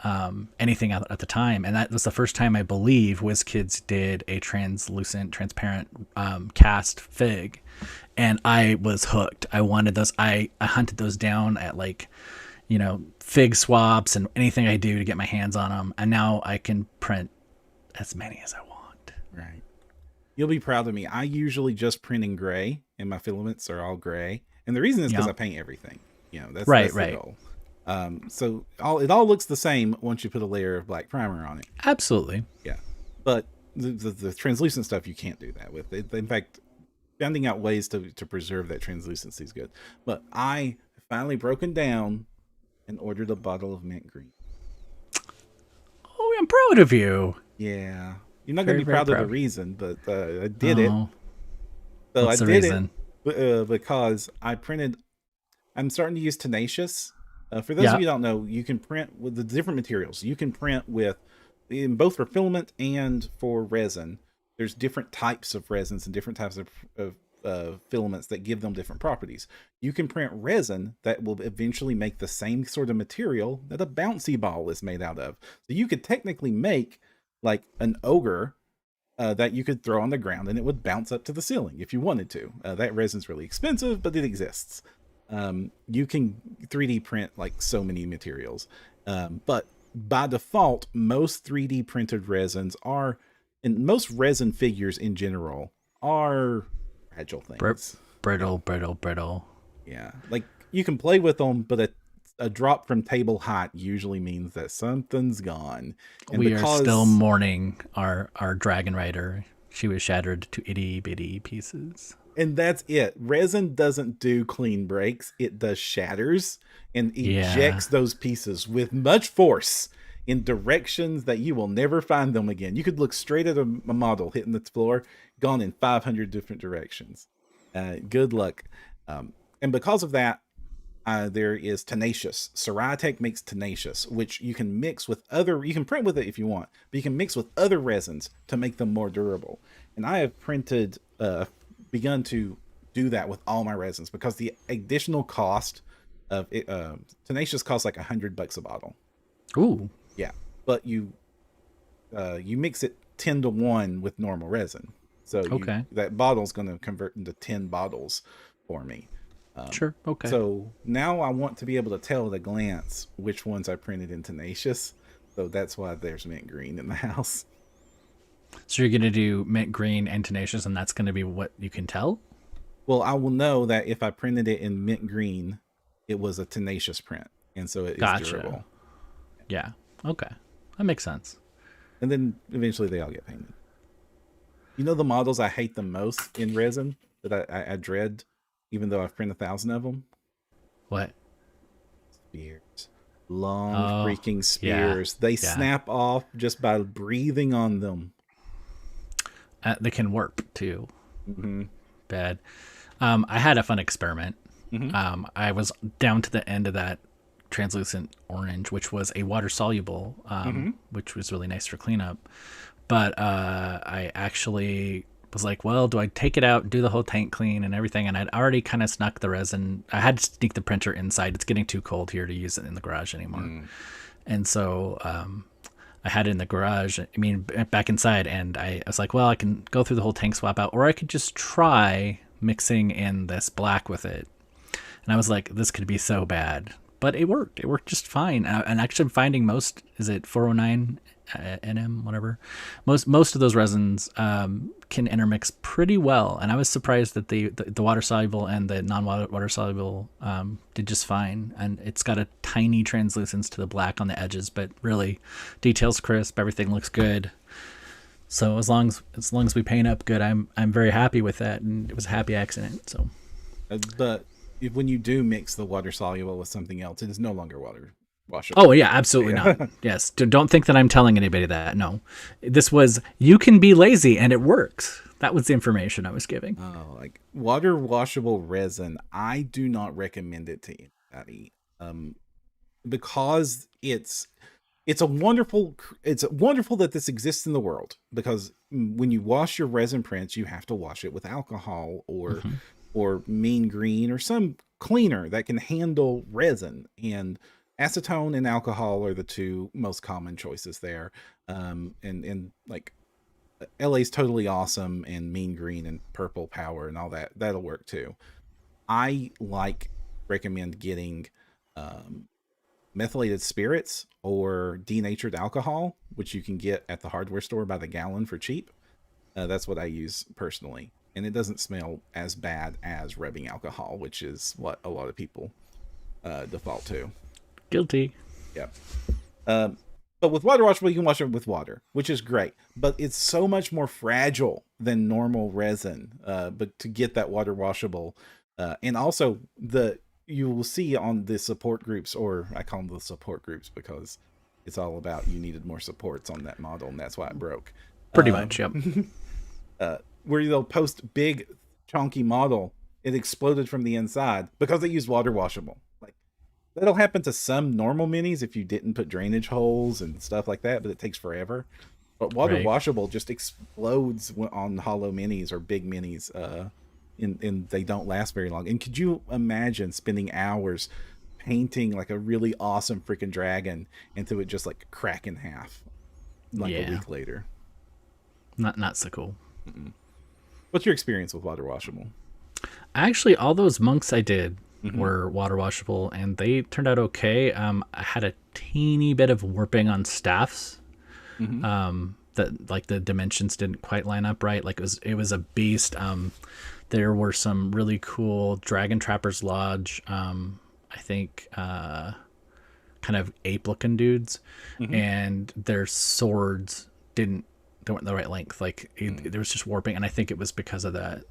anything at the time, and that was the first time I believe WizKids did a transparent cast fig, and I was hooked. I wanted those. I hunted those down at fig swaps and anything I do to get my hands on them, and now I can print as many as I want. Right. You'll be proud of me. I usually just print in gray, and my filaments are all gray, and the reason is because I paint everything. That's the goal. So it all looks the same once you put a layer of black primer on it. Absolutely. Yeah. But the translucent stuff you can't do that with. In fact, finding out ways to preserve that translucency is good. But I finally broken down and ordered a bottle of mint green. Oh, I'm proud of you. Yeah. You're not going to be proud of the reason, but I did it. So What's I the did reason? it because I'm starting to use Tenacious. For those of you who don't know, you can print with the different materials. You can print in both for filament and for resin. There's different types of resins and different types of filaments that give them different properties. You can print resin that will eventually make the same sort of material that a bouncy ball is made out of. So you could technically make like an ogre that you could throw on the ground and it would bounce up to the ceiling if you wanted to. That resin's really expensive, but it exists. You can 3D print like so many materials, but by default, most 3D printed resins and most resin figures in general are fragile things. Brittle. Yeah, like you can play with them, but a drop from table height usually means that something's gone. And we are still mourning our Dragon Rider. She was shattered to itty bitty pieces. And that's it. Resin doesn't do clean breaks. It does shatters and ejects those pieces with much force in directions that you will never find them again. You could look straight at a model hitting the floor, gone in 500 different directions. Good luck. And because of that, there is Tenacious. Ceratec makes Tenacious, which you can mix with you can print with it if you want, but you can mix with other resins to make them more durable. And I have begun to do that with all my resins because the additional cost of it, Tenacious costs like $100 a bottle. Ooh. Yeah. But you mix it 10 to 1 with normal resin. So that bottle's going to convert into 10 bottles for me. Sure. Okay. So now I want to be able to tell at a glance which ones I printed in Tenacious. So that's why there's mint green in the house. So you're going to do mint green and Tenacious, and that's going to be what you can tell? Well, I will know that if I printed it in mint green, it was a Tenacious print. And so it is durable. Yeah. Okay. That makes sense. And then eventually they all get painted. You know the models I hate the most in resin that I dread, even though I've printed 1,000 of them? What? Spears. Long freaking spears. They snap off just by breathing on them. They can warp too. Bad. I had a fun experiment. I was down to the end of that translucent orange, which was a water soluble, which was really nice for cleanup. But I actually was like, well, do I take it out, do the whole tank clean and everything? And I'd already kind of snuck the resin. I had to sneak the printer inside. It's getting too cold here to use it in the garage anymore. And so I had it in the garage, back inside, and I was like, well, I can go through the whole tank swap out, or I could just try mixing in this black with it. And I was like, this could be so bad. But it worked. It worked just fine. And actually I'm finding is it 409 NM, whatever. Most of those resins can intermix pretty well, and I was surprised that the water soluble and the non-water soluble did just fine. And it's got a tiny translucence to the black on the edges, but really, details crisp, everything looks good. So as long as we paint up good, I'm very happy with that, and it was a happy accident. So, but when you do mix the water soluble with something else, it is no longer water washable. Oh yeah, absolutely not. Yes, don't think that I'm telling anybody that. No, this was you can be lazy and it works. That was the information I was giving. Oh, like water washable resin, I do not recommend it to anybody, because it's wonderful that this exists in the world, because when you wash your resin prints, you have to wash it with alcohol or mean green or some cleaner that can handle resin, and acetone and alcohol are the two most common choices there. And like LA's Totally Awesome and mean green and purple power and all that'll work too. I recommend getting methylated spirits or denatured alcohol, which you can get at the hardware store by the gallon for cheap. That's what I use personally, and it doesn't smell as bad as rubbing alcohol, which is what a lot of people default to. Guilty. Yep. But with water washable, you can wash it with water, which is great. But it's so much more fragile than normal resin. But to get that water washable, and also you will see on the support groups, or I call them the support groups because it's all about you needed more supports on that model, and that's why it broke. Pretty much, yep. Where they'll post big, chunky model, it exploded from the inside because they used water washable. That'll happen to some normal minis if you didn't put drainage holes and stuff like that, but it takes forever. But water washable just explodes on hollow minis or big minis, and they don't last very long. And could you imagine spending hours painting like a really awesome freaking dragon into it just like crack in half a week later? Not so cool. Mm-mm. What's your experience with water washable? Actually, all those monks I did were water washable, and they turned out okay. I had a teeny bit of warping on staffs. That like the dimensions didn't quite line up right. Like it was a beast. There were some really cool Dragon Trapper's Lodge, I think kind of ape looking dudes, and their swords they weren't the right length. Like there was just warping, and I think it was because of that.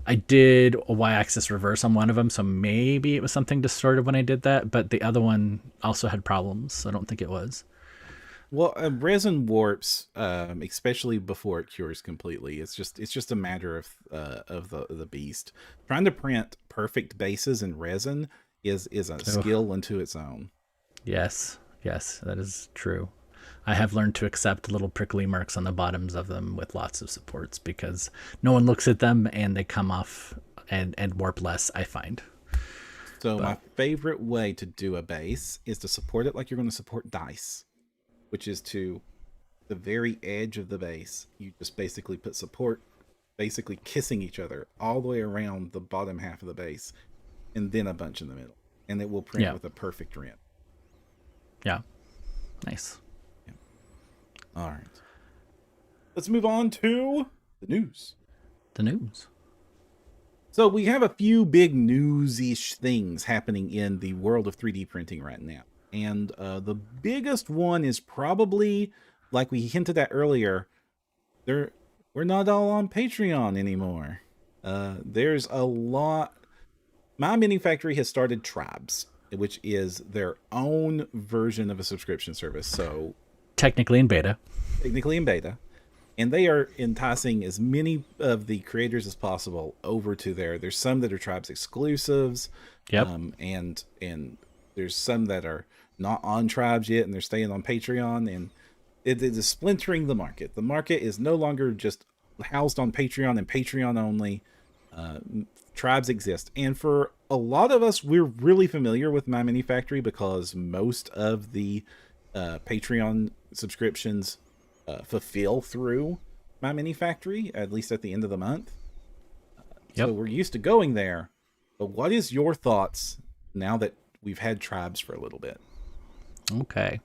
I did a y-axis reverse on one of them, so maybe it was something distorted when I did that, but the other one also had problems, so I don't think it was. Well, resin warps, especially before it cures completely. It's just a matter of the beast. Trying to print perfect bases in resin is a skill unto its own. Yes, that is true. I have learned to accept little prickly marks on the bottoms of them with lots of supports because no one looks at them and they come off and warp less, I find. So my favorite way to do a base is to support it like you're going to support dice, which is to the very edge of the base. You just basically put support, basically kissing each other all the way around the bottom half of the base, and then a bunch in the middle. And it will print with a perfect rent. Yeah. Nice. All right. Let's move on to the news. So we have a few big news-ish things happening in the world of 3D printing right now. And the biggest one is probably, like we hinted at earlier, we're not all on Patreon anymore. There's a lot. My Mini Factory has started Tribes, which is their own version of a subscription service. So technically in beta. And they are enticing as many of the creators as possible over to there. There's some that are Tribes exclusives. Yep. And there's some that are not on Tribes yet and they're staying on Patreon. And it is splintering the market. The market is no longer just housed on Patreon and Patreon only. Tribes exist. And for a lot of us, we're really familiar with My Mini Factory because most of the Patreon subscriptions fulfill through My Mini Factory, at least at the end of the month. So we're used to going there. But what is your thoughts now that we've had Tribes for a little bit? Okay.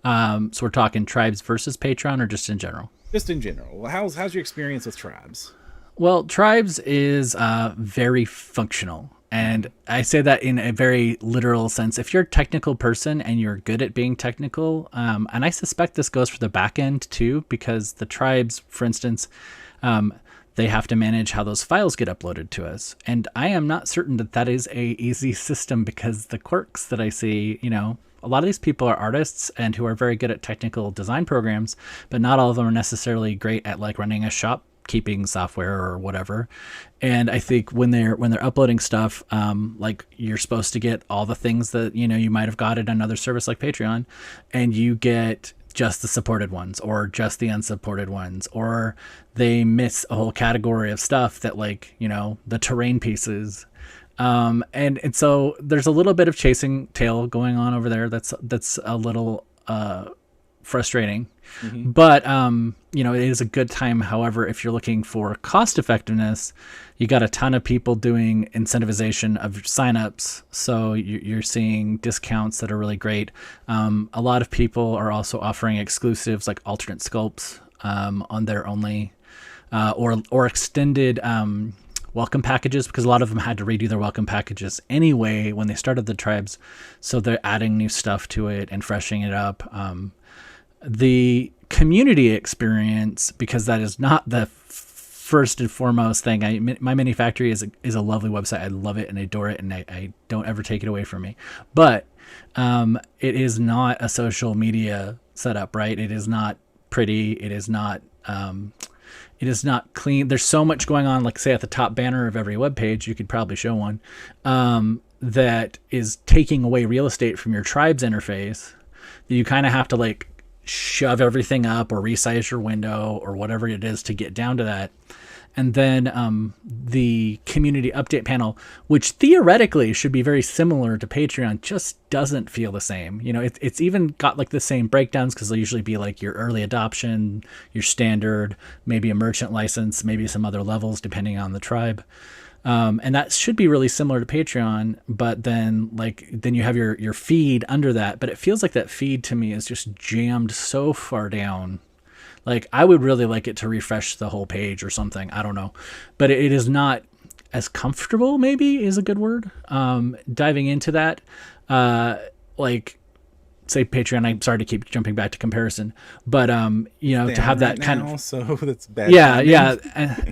So we're talking tribes versus Patreon, or just in general? Just in general. How's your experience with tribes? Well, tribes is very functional. And I say that in a very literal sense. If you're a technical person and you're good at being technical, and I suspect this goes for the back end too, because the tribes, for instance, they have to manage how those files get uploaded to us. And I am not certain that that is a easy system, because the quirks that I see, a lot of these people are artists and who are very good at technical design programs, but not all of them are necessarily great at like running a shop keeping software or whatever. And I think when they're uploading stuff, like you're supposed to get all the things that you might have got at another service like Patreon, and you get just the supported ones or just the unsupported ones, or they miss a whole category of stuff that, like, the terrain pieces. And so there's a little bit of chasing tail going on over there. That's a little frustrating. Mm-hmm. But it is a good time. However, if you're looking for cost effectiveness, you got a ton of people doing incentivization of signups, so you're seeing discounts that are really great. A lot of people are also offering exclusives like alternate sculpts on their only or extended welcome packages, because a lot of them had to redo their welcome packages anyway when they started the tribes, so they're adding new stuff to it and freshening it up. The community experience, because that is not the first and foremost thing. My Mini Factory is a lovely website. I love it and adore it, and I don't ever take it away from me. But it is not a social media setup, right? It is not pretty. It is not clean. There's so much going on, like say at the top banner of every web page, you could probably show one, that is taking away real estate from your tribe's interface. You kind of have to like shove everything up or resize your window or whatever it is to get down to that. And then the community update panel, which theoretically should be very similar to Patreon, just doesn't feel the same. It's even got like the same breakdowns, because they'll usually be like your early adoption, your standard, maybe a merchant license, maybe some other levels depending on the tribe. And that should be really similar to Patreon, but then you have your feed under that. But it feels like that feed to me is just jammed so far down. Like, I would really like it to refresh the whole page or something. I don't know. But it is not as comfortable, maybe is a good word. Diving into that, say Patreon, I'm sorry to keep jumping back to comparison, but to have that kind of, so that's bad. Yeah.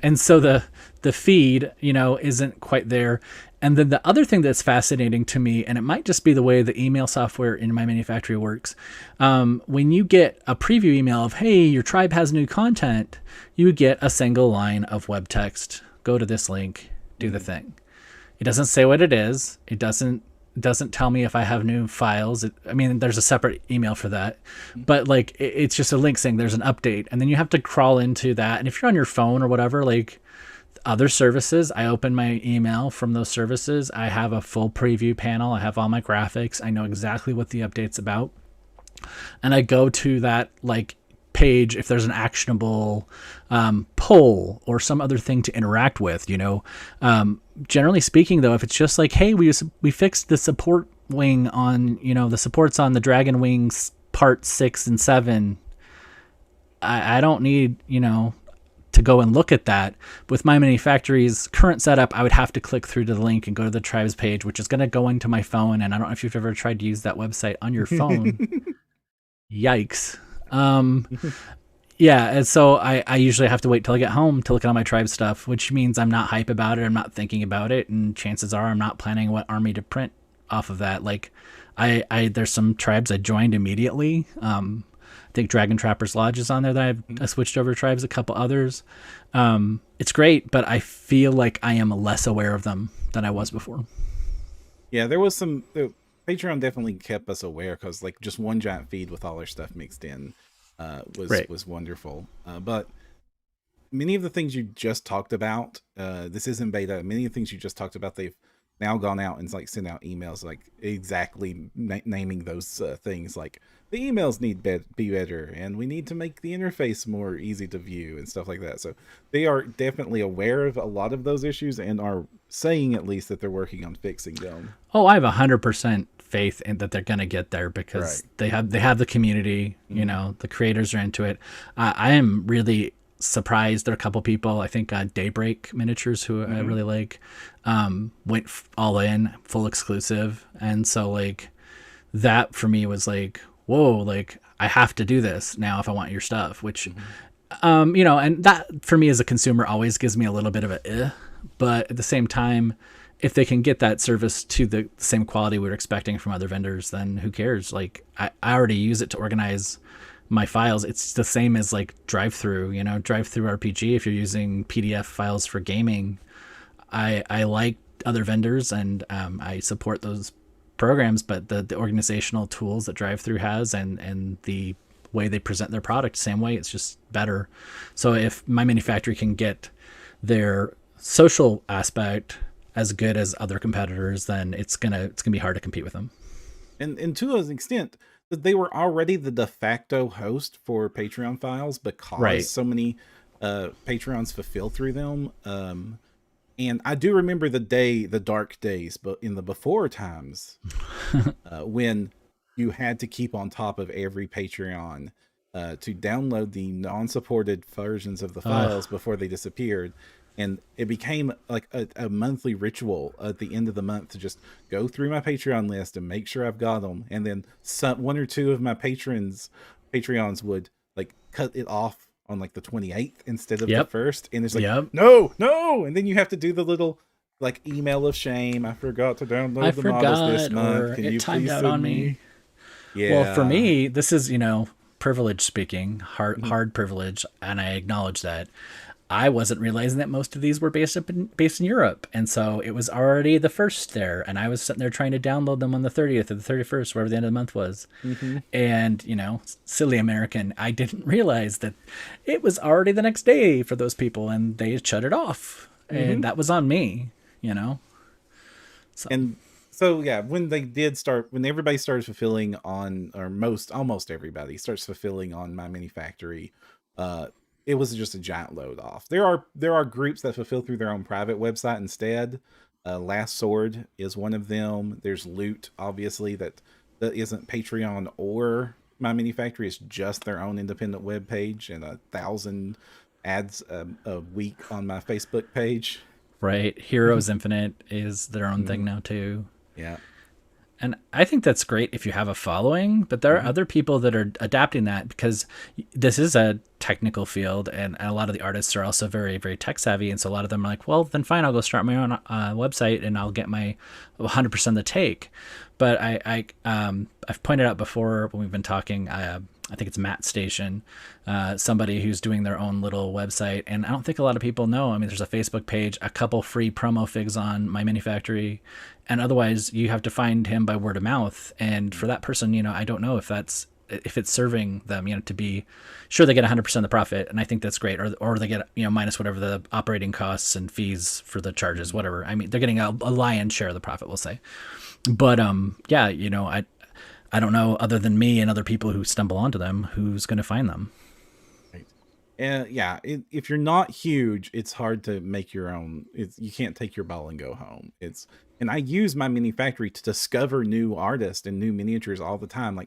And so the feed, isn't quite there. And then the other thing that's fascinating to me, and it might just be the way the email software in My Mini Factory works, when you get a preview email of, hey, your tribe has new content, you get a single line of web text. Go to this link, do the thing. It doesn't say what it is. It doesn't tell me if I have new files. There's a separate email for that, but it's just a link saying there's an update, and then you have to crawl into that. And if you're on your phone or whatever, like other services, I open my email from those services. I have a full preview panel. I have all my graphics. I know exactly what the update's about. And I go to that page if there's an actionable poll or some other thing to interact with. Generally speaking, though, if it's just like, hey, we fixed the support wing on, the supports on the Dragon Wings part 6 and 7, I don't need, to go and look at that. With My Mini Factory's current setup, I would have to click through to the link and go to the tribes page, which is going to go into my phone. And I don't know if you've ever tried to use that website on your phone. Yikes. Yeah, and so I usually have to wait till I get home to look at all my tribe stuff, which means I'm not hype about it. I'm not thinking about it, and chances are I'm not planning what army to print off of that. There's some tribes I joined immediately. I think Dragon Trapper's Lodge is on there that I switched over to tribes, a couple others. It's great, but I feel like I am less aware of them than I was before. Yeah, there was Patreon definitely kept us aware, because just one giant feed with all our stuff mixed in was wonderful. But many of the things you just talked about, this isn't beta. Many of the things you just talked about, they've now gone out and sent out emails exactly naming those things, like the emails need be better, and we need to make the interface more easy to view and stuff like that. So they are definitely aware of a lot of those issues and are saying at least that they're working on fixing them. Oh, I have 100% faith in that they're gonna get there because Right. they have the community. Mm-hmm. You know, the creators are into it. I am really surprised. There are a couple people. I think Daybreak Miniatures, who I Mm-hmm. really like, went all in, full exclusive, and so like that for me was like, whoa, like I have to do this now if I want your stuff. Which, Mm-hmm. you know, and that for me as a consumer always gives me a little bit of a but at the same time, if they can get that service to the same quality we were expecting from other vendors, then who cares? Like I already use it to organize my files. It's the same as like drive through, you know, drive through RPG. If you're using PDF files for gaming, I like other vendors and I support those programs, but the organizational tools that drive through has and the way they present their product, same way, it's just better. So if my manufacturer can get their social aspect as good as other competitors, then it's gonna be hard to compete with them. And to an extent, that they were already the de facto host for Patreon files because Right. so many Patreons fulfill through them. And I do remember the dark days, but in the before times, when you had to keep on top of every Patreon to download the non-supported versions of the files before they disappeared. And it became like a monthly ritual at the end of the month to just go through my Patreon list and make sure I've got them. And then one or two of my Patreons would like cut it off on like the 28th instead of the Yep. first. And it's like, Yep. no. And then you have to do the little like email of shame. I forgot to I download the models this forgot, month. or Can it you timed please out send on me? me. Well, for Yeah. me, this is, you know, privilege speaking, Mhm. hard privilege, and I acknowledge that. I wasn't realizing that most of these were based in Europe, and so it was already the first there, and I was sitting there trying to download them on the 30th or the 31st, wherever the end of the month was. Mhm. And, you know, silly American, I didn't realize that it was already the next day for those people, and they shut it off, and Mhm. that was on me, you know. So And so yeah, when everybody starts fulfilling on, or almost everybody starts fulfilling on my manufactory, uh it was just a giant load off. There are groups that fulfill through their own private website instead. Last Sword is one of them. There's Loot, obviously, that isn't Patreon or my manufactory. It's just their own independent web page and 1,000 ads a week on my Facebook page. right, Heroes Infinite is their own thing Mhm. now too. Yeah. And I think that's great if you have a following, but there are Mhm. other people that are adapting that because this is a technical field, and a lot of the artists are also very, very tech savvy. And so a lot of them are like, well, then fine, I'll go start my own website and I'll get my 100% of the take. But I've pointed out before when we've been talking, I think it's Matt Station, somebody who's doing their own little website. And I don't think a lot of people know. I mean, there's a Facebook page, a couple free promo figs on my manufactory, and otherwise you have to find him by word of mouth. And for that person, you know, I don't know if it's serving them, you know, to be sure they get 100% of the profit. And I think that's great. Or they get, you know, minus whatever the operating costs and fees for the charges, whatever. I mean, they're getting a lion's share of the profit, we'll say. But yeah, you know, I don't know, other than me and other people who stumble onto them, who's going to find them. Right. And yeah, if you're not huge, it's hard to make your own. You can't take your ball and go home. And I use my mini factory to discover new artists and new miniatures all the time.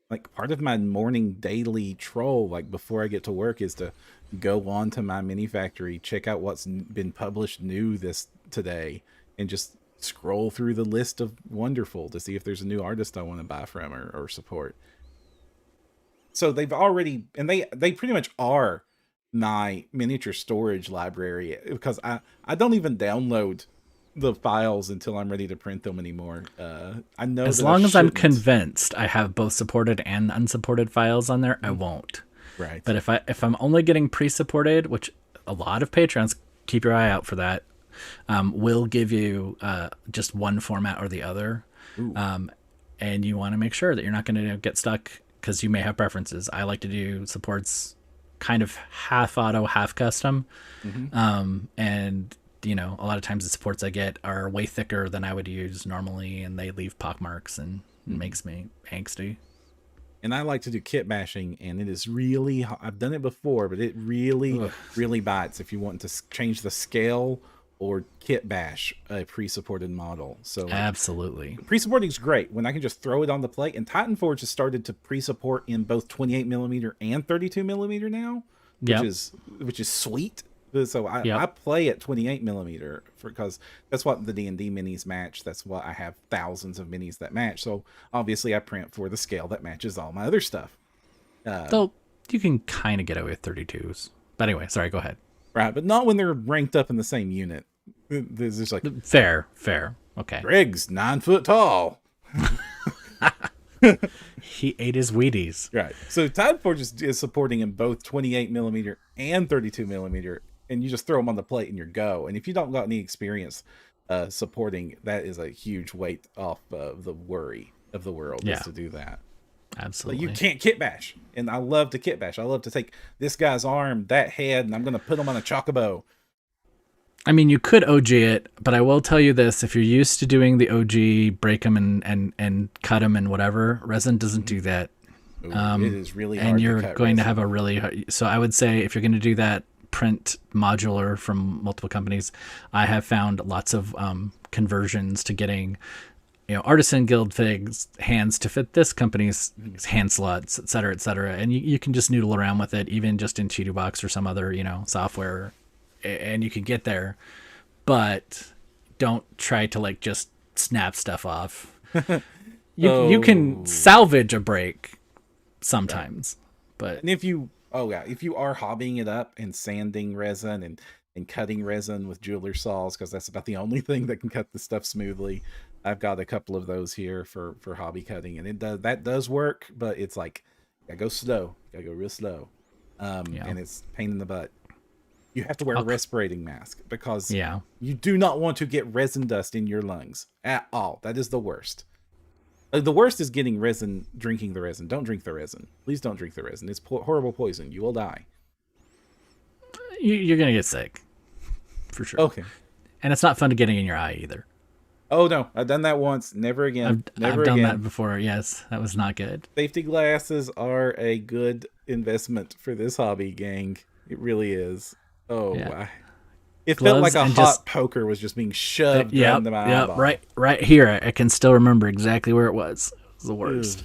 Like part of my morning daily troll, like before I get to work, is to go on to my mini factory, check out what's been published new this today, and just scroll through the list of wonderful to see if there's a new artist I want to buy from or support. So they've already, and they pretty much are my miniature storage library, because I don't even download the files until I'm ready to print them anymore. I know As that I long as I'm shouldn't. convinced I have both supported and unsupported files on there, I Mhm. won't. Right. But if I'm only getting pre-supported, which a lot of patrons, keep your eye out for that, will give you just one format or the other. Ooh. And you want to make sure that you're not going to get stuck because you may have preferences. I like to do supports kind of half auto, half custom. Hmm. And you know, a lot of times the supports I get are way thicker than I would use normally, and they leave pock marks, and it Hmm. makes me angsty. And I like to do kit bashing, and it is really, I've done it before, but it really, Ugh. really bites if you want to change the scale or kit bash a pre-supported model. So like, Absolutely. pre-supporting is great when I can just throw it on the plate. And Titan Forge has started to pre-support in both 28 millimeter and 32 millimeter now, which Yep. is sweet. So I Yep. play at 28 millimeter because that's what the D&D minis match. That's what I have thousands of minis that match. So obviously I print for the scale that matches all my other stuff. Though you can kind of get away with 32s. But anyway, sorry, go ahead. Right, but not when they're ranked up in the same unit. There's just like Fair. Okay. Greg's 9 foot tall. He ate his Wheaties. Right. So Tide Forge is supporting in both 28 millimeter and 32 millimeter, and you just throw them on the plate and you're go. And if you don't got any experience supporting, that is a huge weight off of the worry of the world is to do that. Absolutely. But you can't kit bash, and I love to kit bash. I love to take this guy's arm, that head, and I'm going to put him on a chocobo. I mean, you could OG it, but I will tell you this: if you're used to doing the OG, break them and cut them and whatever, resin doesn't do that. Ooh, it is really hard. And you're to cut going resin. to have a really hard, so I would say if you're going to do that, print modular from multiple companies. I have found lots of conversions to getting, artisan guild figs hands to fit this company's hand slots, et cetera, and you can just noodle around with it, even just in Cheeto Box or some other software, and you can get there, but don't try to like just snap stuff off. You can salvage a break sometimes, but and if you are hobbying it up and sanding resin and cutting resin with jeweler saws, because that's about the only thing that can cut the stuff smoothly. I've got a couple of those here for hobby cutting, and that does work, but it's like gotta go slow, gotta go real slow, and it's a pain in the butt. You have to wear a respirating mask because you do not want to get resin dust in your lungs at all. That is the worst. The worst is getting resin, drinking the resin. Don't drink the resin. Please don't drink the resin. It's horrible poison. You will die. you're gonna get sick for sure. Okay. And it's not fun to getting in your eye either. Oh no, I've done that once. Never again. I've done that before. Yes, that was not good. Safety glasses are a good investment for this hobby, gang. It really is. Oh, Yeah. it Gloves felt like a and hot poker was just being shoved into my eyeball. Right here. I can still remember exactly where it was. It was the worst.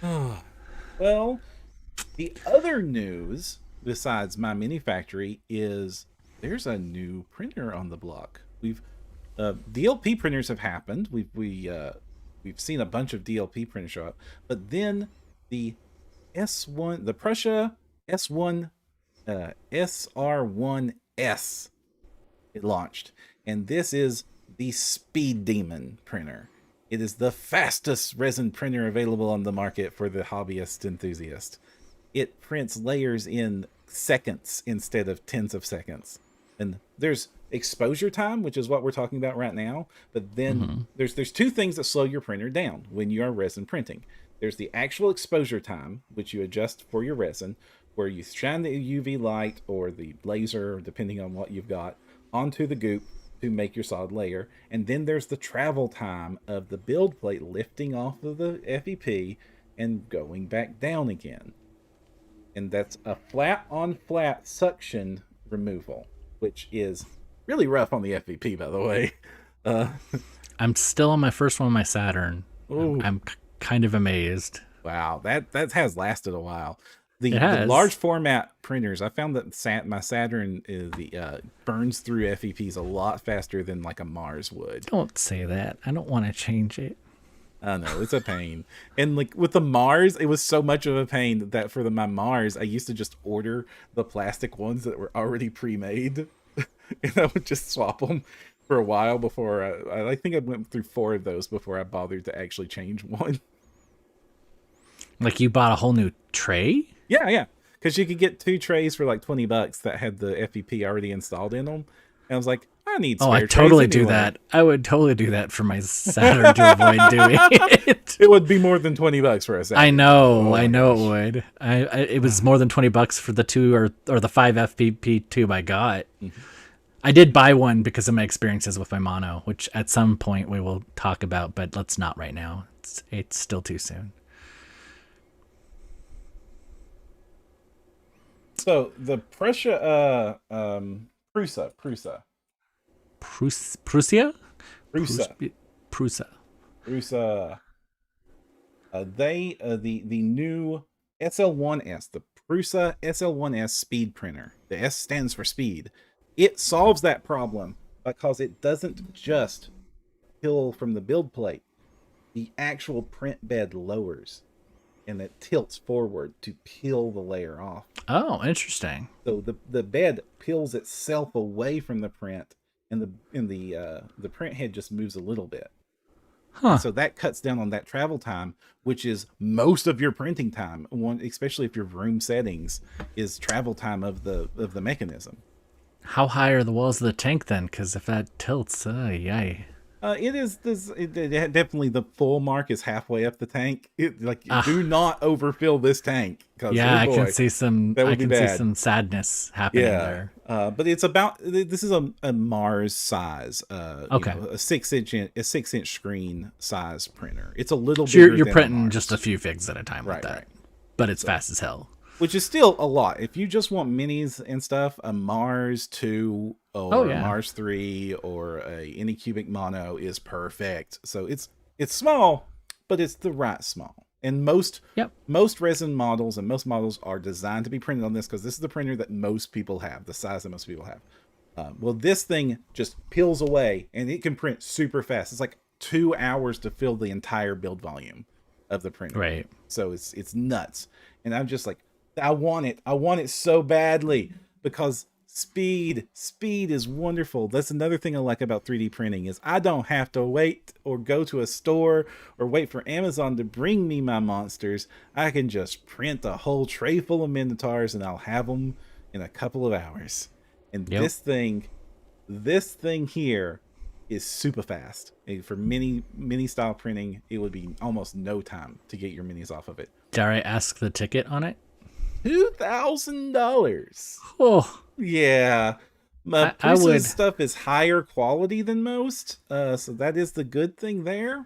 Well, the other news besides my mini factory is there's a new printer on the block. We've DLP printers have happened. We've seen a bunch of DLP printers show up, but then the S1, the Prussia S1 SR1S, it launched, and this is the Speed Demon printer. It is the fastest resin printer available on the market for the hobbyist enthusiast. It prints layers in seconds instead of tens of seconds. And there's exposure time, which is what we're talking about right now. But then there's two things that slow your printer down when you are resin printing. There's the actual exposure time, which you adjust for your resin, where you shine the UV light or the laser, depending on what you've got, onto the goop to make your solid layer. And then there's the travel time of the build plate lifting off of the FEP and going back down again. And that's a flat on flat suction removal, which is really rough on the FEP, by the way. I'm still on my first one on my Saturn. I'm kind of amazed. Wow, that has lasted a while. The has. large format printers, I found that my Saturn burns through FEPs a lot faster than like a Mars would. Don't say that. I don't want to change it. I know, it's a pain. And like with the Mars, it was so much of a pain that for my Mars, I used to just order the plastic ones that were already pre-made. And I would just swap them for a while before I think I went through 4 of those before I bothered to actually change one. Like you bought a whole new tray? Yeah. Because you could get 2 trays for like $20 that had the FEP already installed in them. And I was like, I need spare I trays totally anyway. do that. I would totally do that for my Saturn to avoid doing it. It would be more than $20 for a Saturn. I know it would. It was more than $20 for the 2 or the 5 FPP tube I got. Mm-hmm. I did buy one because of my experiences with my mono, which at some point we will talk about, but let's not right now. It's still too soon. So the Prussia, Prusa, Prussia? Prusa. Prusa. Prusa. The new SL1S, the Prusa SL1S speed printer. The S stands for speed. It solves that problem because it doesn't just peel from the build plate. The actual print bed lowers and it tilts forward to peel the layer off. Oh, interesting. So the bed peels itself away from the print, and the print head just moves a little bit. Huh. So that cuts down on that travel time, which is most of your printing time. Especially if your room settings is travel time of the mechanism. How high are the walls of the tank then? Because if that tilts, yay. It is definitely the full mark is halfway up the tank. Do not overfill this tank. Yeah, I can see some. I can see some sadness happening there. But it's about this is a Mars size. Okay, a 6-inch screen size printer. It's a little so bigger. You're printing just a few figs at a time with that, right. But it's fast as hell. Which is still a lot. If you just want minis and stuff, a Mars 2 or Mars 3 or a Anycubic Mono is perfect. So it's small, but it's the right small. And most resin models and most models are designed to be printed on this because this is the printer that most people have, the size that most people have. Well, this thing just peels away and it can print super fast. It's like 2 hours to fill the entire build volume of the printer. Right. So it's nuts. And I'm just like, I want it so badly because speed is wonderful. That's another thing I like about 3D printing is I don't have to wait or go to a store or wait for Amazon to bring me my monsters. I can just print a whole tray full of Minotaurs and I'll have them in a couple of hours. And this thing here is super fast. And for mini style printing, it would be almost no time to get your minis off of it. Dare I ask the ticket on it? $2,000. Oh, yeah. Prusa's stuff is higher quality than most, so that is the good thing there.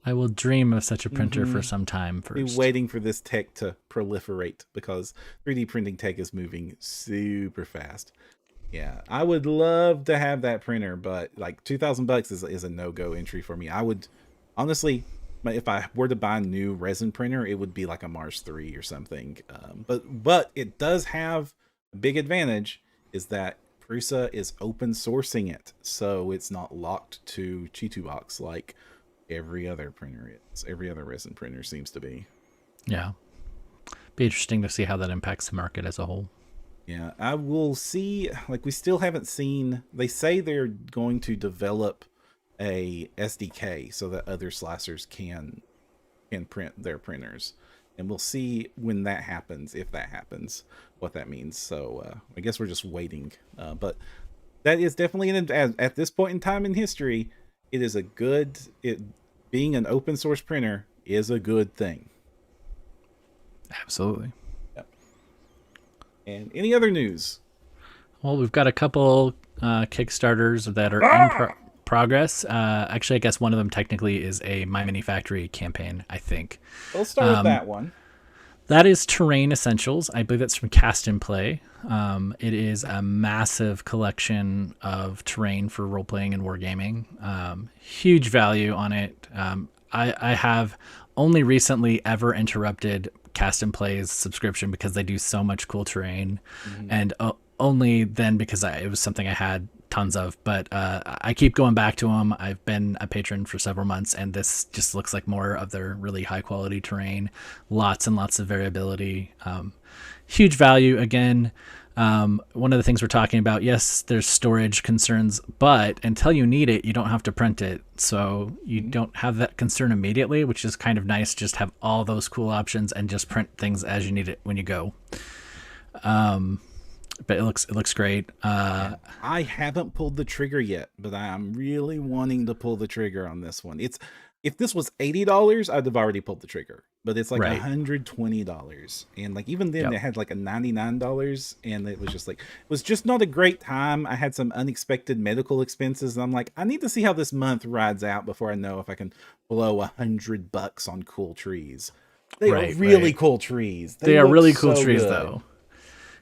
I will dream of such a printer for some time first. Be waiting for this tech to proliferate because 3D printing tech is moving super fast. Yeah, I would love to have that printer, but like $2,000 is a no-go entry for me. I would honestly. If I were to buy a new resin printer, it would be like a Mars 3 or something. But it does have a big advantage is that Prusa is open sourcing it. So it's not locked to Chitubox like every other printer is. Every other resin printer seems to be. Yeah. Be interesting to see how that impacts the market as a whole. Yeah, I will see. Like we still haven't seen. They say they're going to develop a SDK so that other slicers can print their printers, and we'll see when that happens, if that happens, what that means. So I guess we're just waiting, but that is definitely at this point in time in history, it is being an open source printer is a good thing. Absolutely. Yep. And any other news? Well, we've got a couple Kickstarters that are in progress. Actually, I guess one of them technically is a My Mini Factory campaign, I think. Let's start with that one. That is Terrain Essentials. I believe that's from Cast and Play. It is a massive collection of terrain for role-playing and wargaming. Huge value on it. I have only recently ever interrupted Cast and Play's subscription because they do so much cool terrain. And only then because it was something I had tons of, but I keep going back to them. I've been a patron for several months, and this just looks like more of their really high quality terrain. Lots and lots of variability. Huge value. Again, one of the things we're talking about, yes, there's storage concerns, but until you need it, you don't have to print it. So you don't have that concern immediately, which is kind of nice. Just have all those cool options and just print things as you need it when you go. But it looks great. I haven't pulled the trigger yet, but I'm really wanting to pull the trigger on this one. If this was $80, I'd have already pulled the trigger, but it's like $120, and like even then they had like a $99, and it was just not a great time. I had some unexpected medical expenses, and I'm like, I need to see how this month rides out before I know if I can blow $100 on cool trees. They are really cool trees. They are really cool trees, though.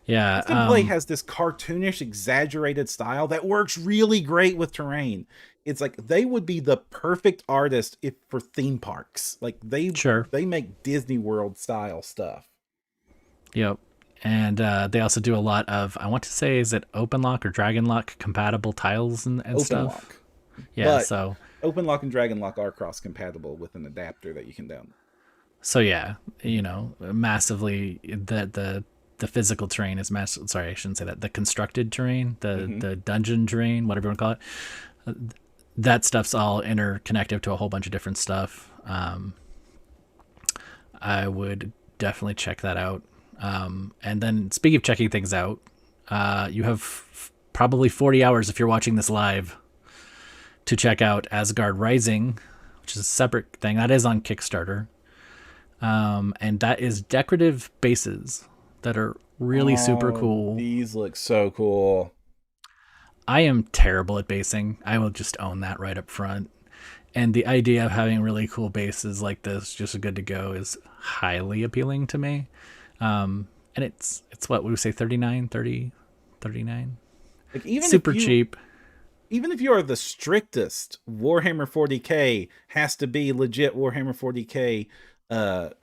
Yeah. Instant Play has this cartoonish, exaggerated style that works really great with terrain. It's like they would be the perfect artist if for theme parks. Like Sure. they make Disney World style stuff. Yep. And they also do a lot of, I want to say, is it Open Lock or Dragon Lock compatible tiles and Open stuff? Lock. Yeah. But So, Open Lock and Dragon Lock are cross compatible with an adapter that you can download. yeah, massively the physical terrain is massive. Sorry, I shouldn't say that. The constructed terrain, the dungeon terrain, whatever you want to call it, that stuff's all interconnected to a whole bunch of different stuff. I would definitely check that out. And then, speaking of checking things out, you have probably 40 hours if you're watching this live to check out Asgard Rising, which is a separate thing that is on Kickstarter. And that is decorative bases that are really super cool. These look so cool. I am terrible at basing. I will just own that right up front. And the idea of having really cool bases like this just good to go is highly appealing to me. And it's what we would say 39, 30, 39. Like even super cheap. Even if you are the strictest, Warhammer 40K has to be legit Warhammer 40K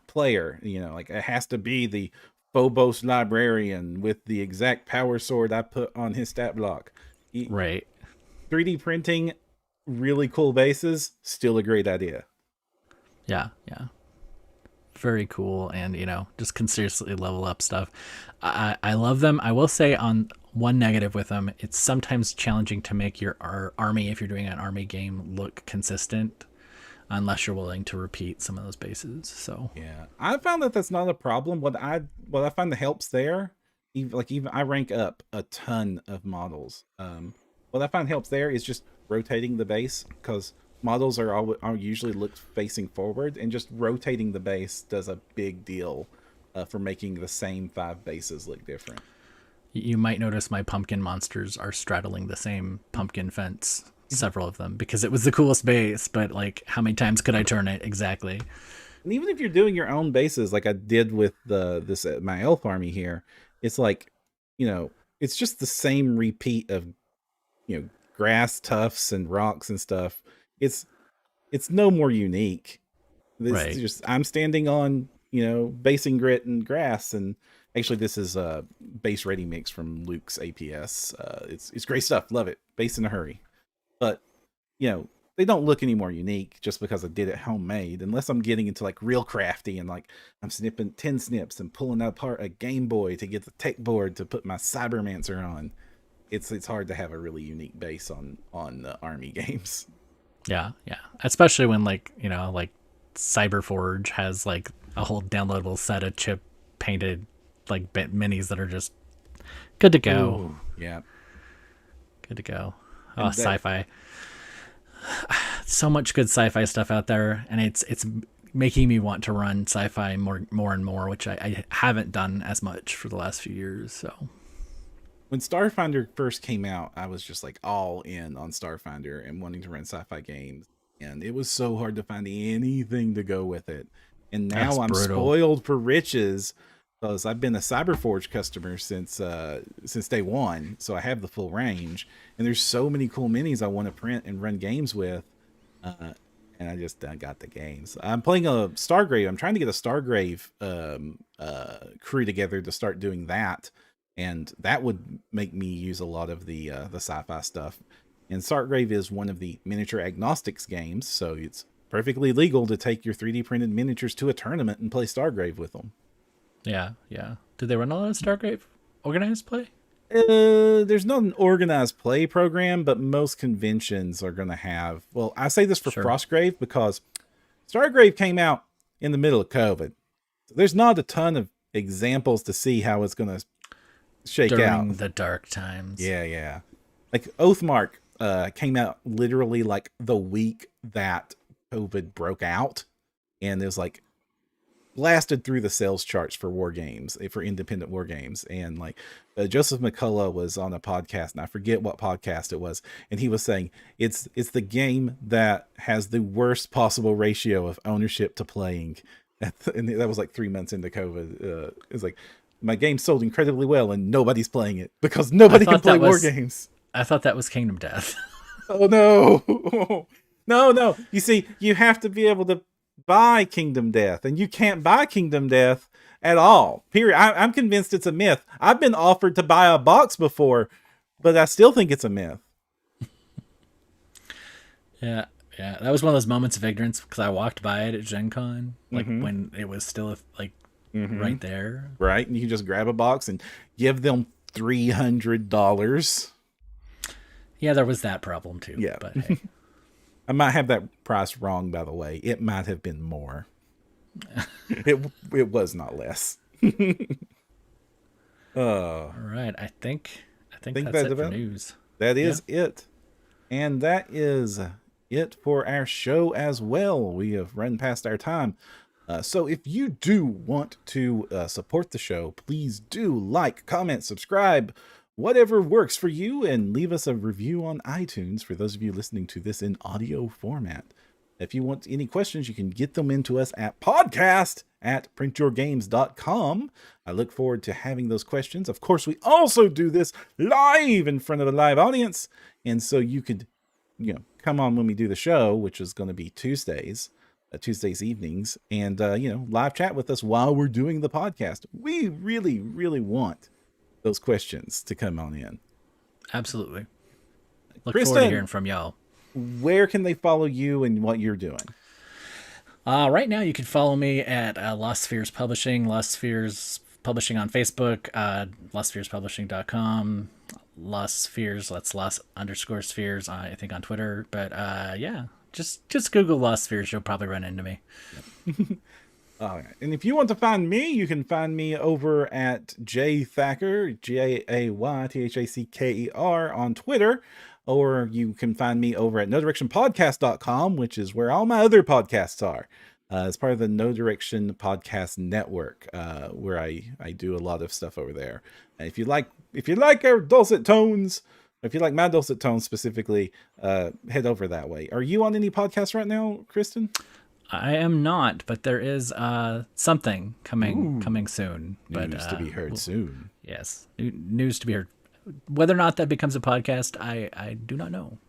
player. Like it has to be the Phobos librarian with the exact power sword I put on his stat block. Right. 3D printing really cool bases, still a great idea. Yeah. Very cool, and just continuously level up stuff. I love them. I will say on one negative with them, it's sometimes challenging to make your army, if you're doing an army game, look consistent unless you're willing to repeat some of those bases. So yeah, I found that that's not a problem. What I find that helps there, even I rank up a ton of models. What I find helps there is just rotating the base, because models are usually looked facing forward, and just rotating the base does a big deal for making the same 5 bases look different. You might notice my pumpkin monsters are straddling the same pumpkin fence, several of them, because it was the coolest base, but like how many times could I turn it exactly? And even if you're doing your own bases like I did with my elf army here, it's like, it's just the same repeat of grass tufts and rocks and stuff. It's no more unique. This is just, I'm standing on basing grit and grass, and actually this is base ready mix from Luke's APS. It's great stuff, love it, base in a hurry. But they don't look any more unique just because I did it homemade, unless I'm getting into like real crafty and like I'm snipping 10 snips and pulling apart a Game Boy to get the tech board to put my Cybermancer on. It's hard to have a really unique base on army games. Yeah, especially when like Cyberforge has like a whole downloadable set of chip painted like minis that are just good to go. Ooh, yeah, good to go. Oh, sci-fi. So much good sci-fi stuff out there, and it's making me want to run sci-fi more and more, which I haven't done as much for the last few years. So when Starfinder first came out, I was just like all in on Starfinder and wanting to run sci-fi games, and it was so hard to find anything to go with it. And now I'm spoiled for riches, because I've been a Cyberforge customer since day one, so I have the full range, and there's so many cool minis I want to print and run games with, and I just got the games. I'm playing a Stargrave. I'm trying to get a Stargrave crew together to start doing that, and that would make me use a lot of the sci-fi stuff. And Stargrave is one of the miniature agnostics games, so it's perfectly legal to take your 3D printed miniatures to a tournament and play Stargrave with them. Yeah. Do they run a lot of Stargrave organized play? There's not an organized play program, but most conventions are going to have. Well, I say this for Frostgrave because Stargrave came out in the middle of COVID. So there's not a ton of examples to see how it's going to shake out during the dark times. Yeah. Like Oathmark came out literally like the week that COVID broke out, and it was like blasted through the sales charts for war games, for independent war games. And like Joseph McCullough was on a podcast, and I forget what podcast it was, and he was saying it's the game that has the worst possible ratio of ownership to playing. And that was like 3 months into COVID. It's like My game sold incredibly well, and nobody's playing it because nobody can play war games. I thought that was Kingdom Death. Oh no, no! You see, you have to be able to buy Kingdom Death, and you can't buy Kingdom Death at all. Period. I'm convinced it's a myth. I've been offered to buy a box before, but I still think it's a myth. Yeah, that was one of those moments of ignorance because I walked by it at Gen Con, like when it was still right there. Right, and you can just grab a box and give them $300. Yeah, there was that problem too. Yeah, but hey. I might have that price wrong, by the way. It might have been more. it was not less. All right, I think that's it for news. That is it. And that is it for our show as well. We have run past our time. So if you do want to support the show, please do like, comment, subscribe, whatever works for you, and leave us a review on iTunes for those of you listening to this in audio format. If you want any questions, you can get them into us at podcast@printyourgames.com. I look forward to having those questions. Of course, we also do this live in front of a live audience. And so you could, come on when we do the show, which is going to be Tuesdays evenings, and, live chat with us while we're doing the podcast. We really, really want those questions to come on in. Absolutely. Look Kristen, forward to hearing from y'all. Where can they follow you and what you're doing? Right now, you can follow me at Lost Spheres Publishing, Lost Spheres Publishing on Facebook, lostspherespublishing.com, Lost Spheres, that's Lost_Spheres, I think on Twitter. But just Google Lost Spheres, you'll probably run into me. All right. And if you want to find me, you can find me over at jthacker, JAYTHACKER on Twitter, or you can find me over at NoDirectionPodcast.com, which is where all my other podcasts are. As part of the No Direction Podcast Network, where I do a lot of stuff over there. And if you like our dulcet tones, if you like my dulcet tones specifically, head over that way. Are you on any podcasts right now, Kristen? I am not, but there is something coming soon. News to be heard soon. Yes, news to be heard. Whether or not that becomes a podcast, I do not know.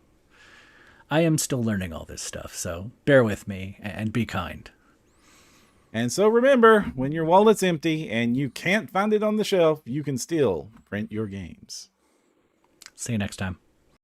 I am still learning all this stuff, so bear with me and be kind. And so remember, when your wallet's empty and you can't find it on the shelf, you can still print your games. See you next time.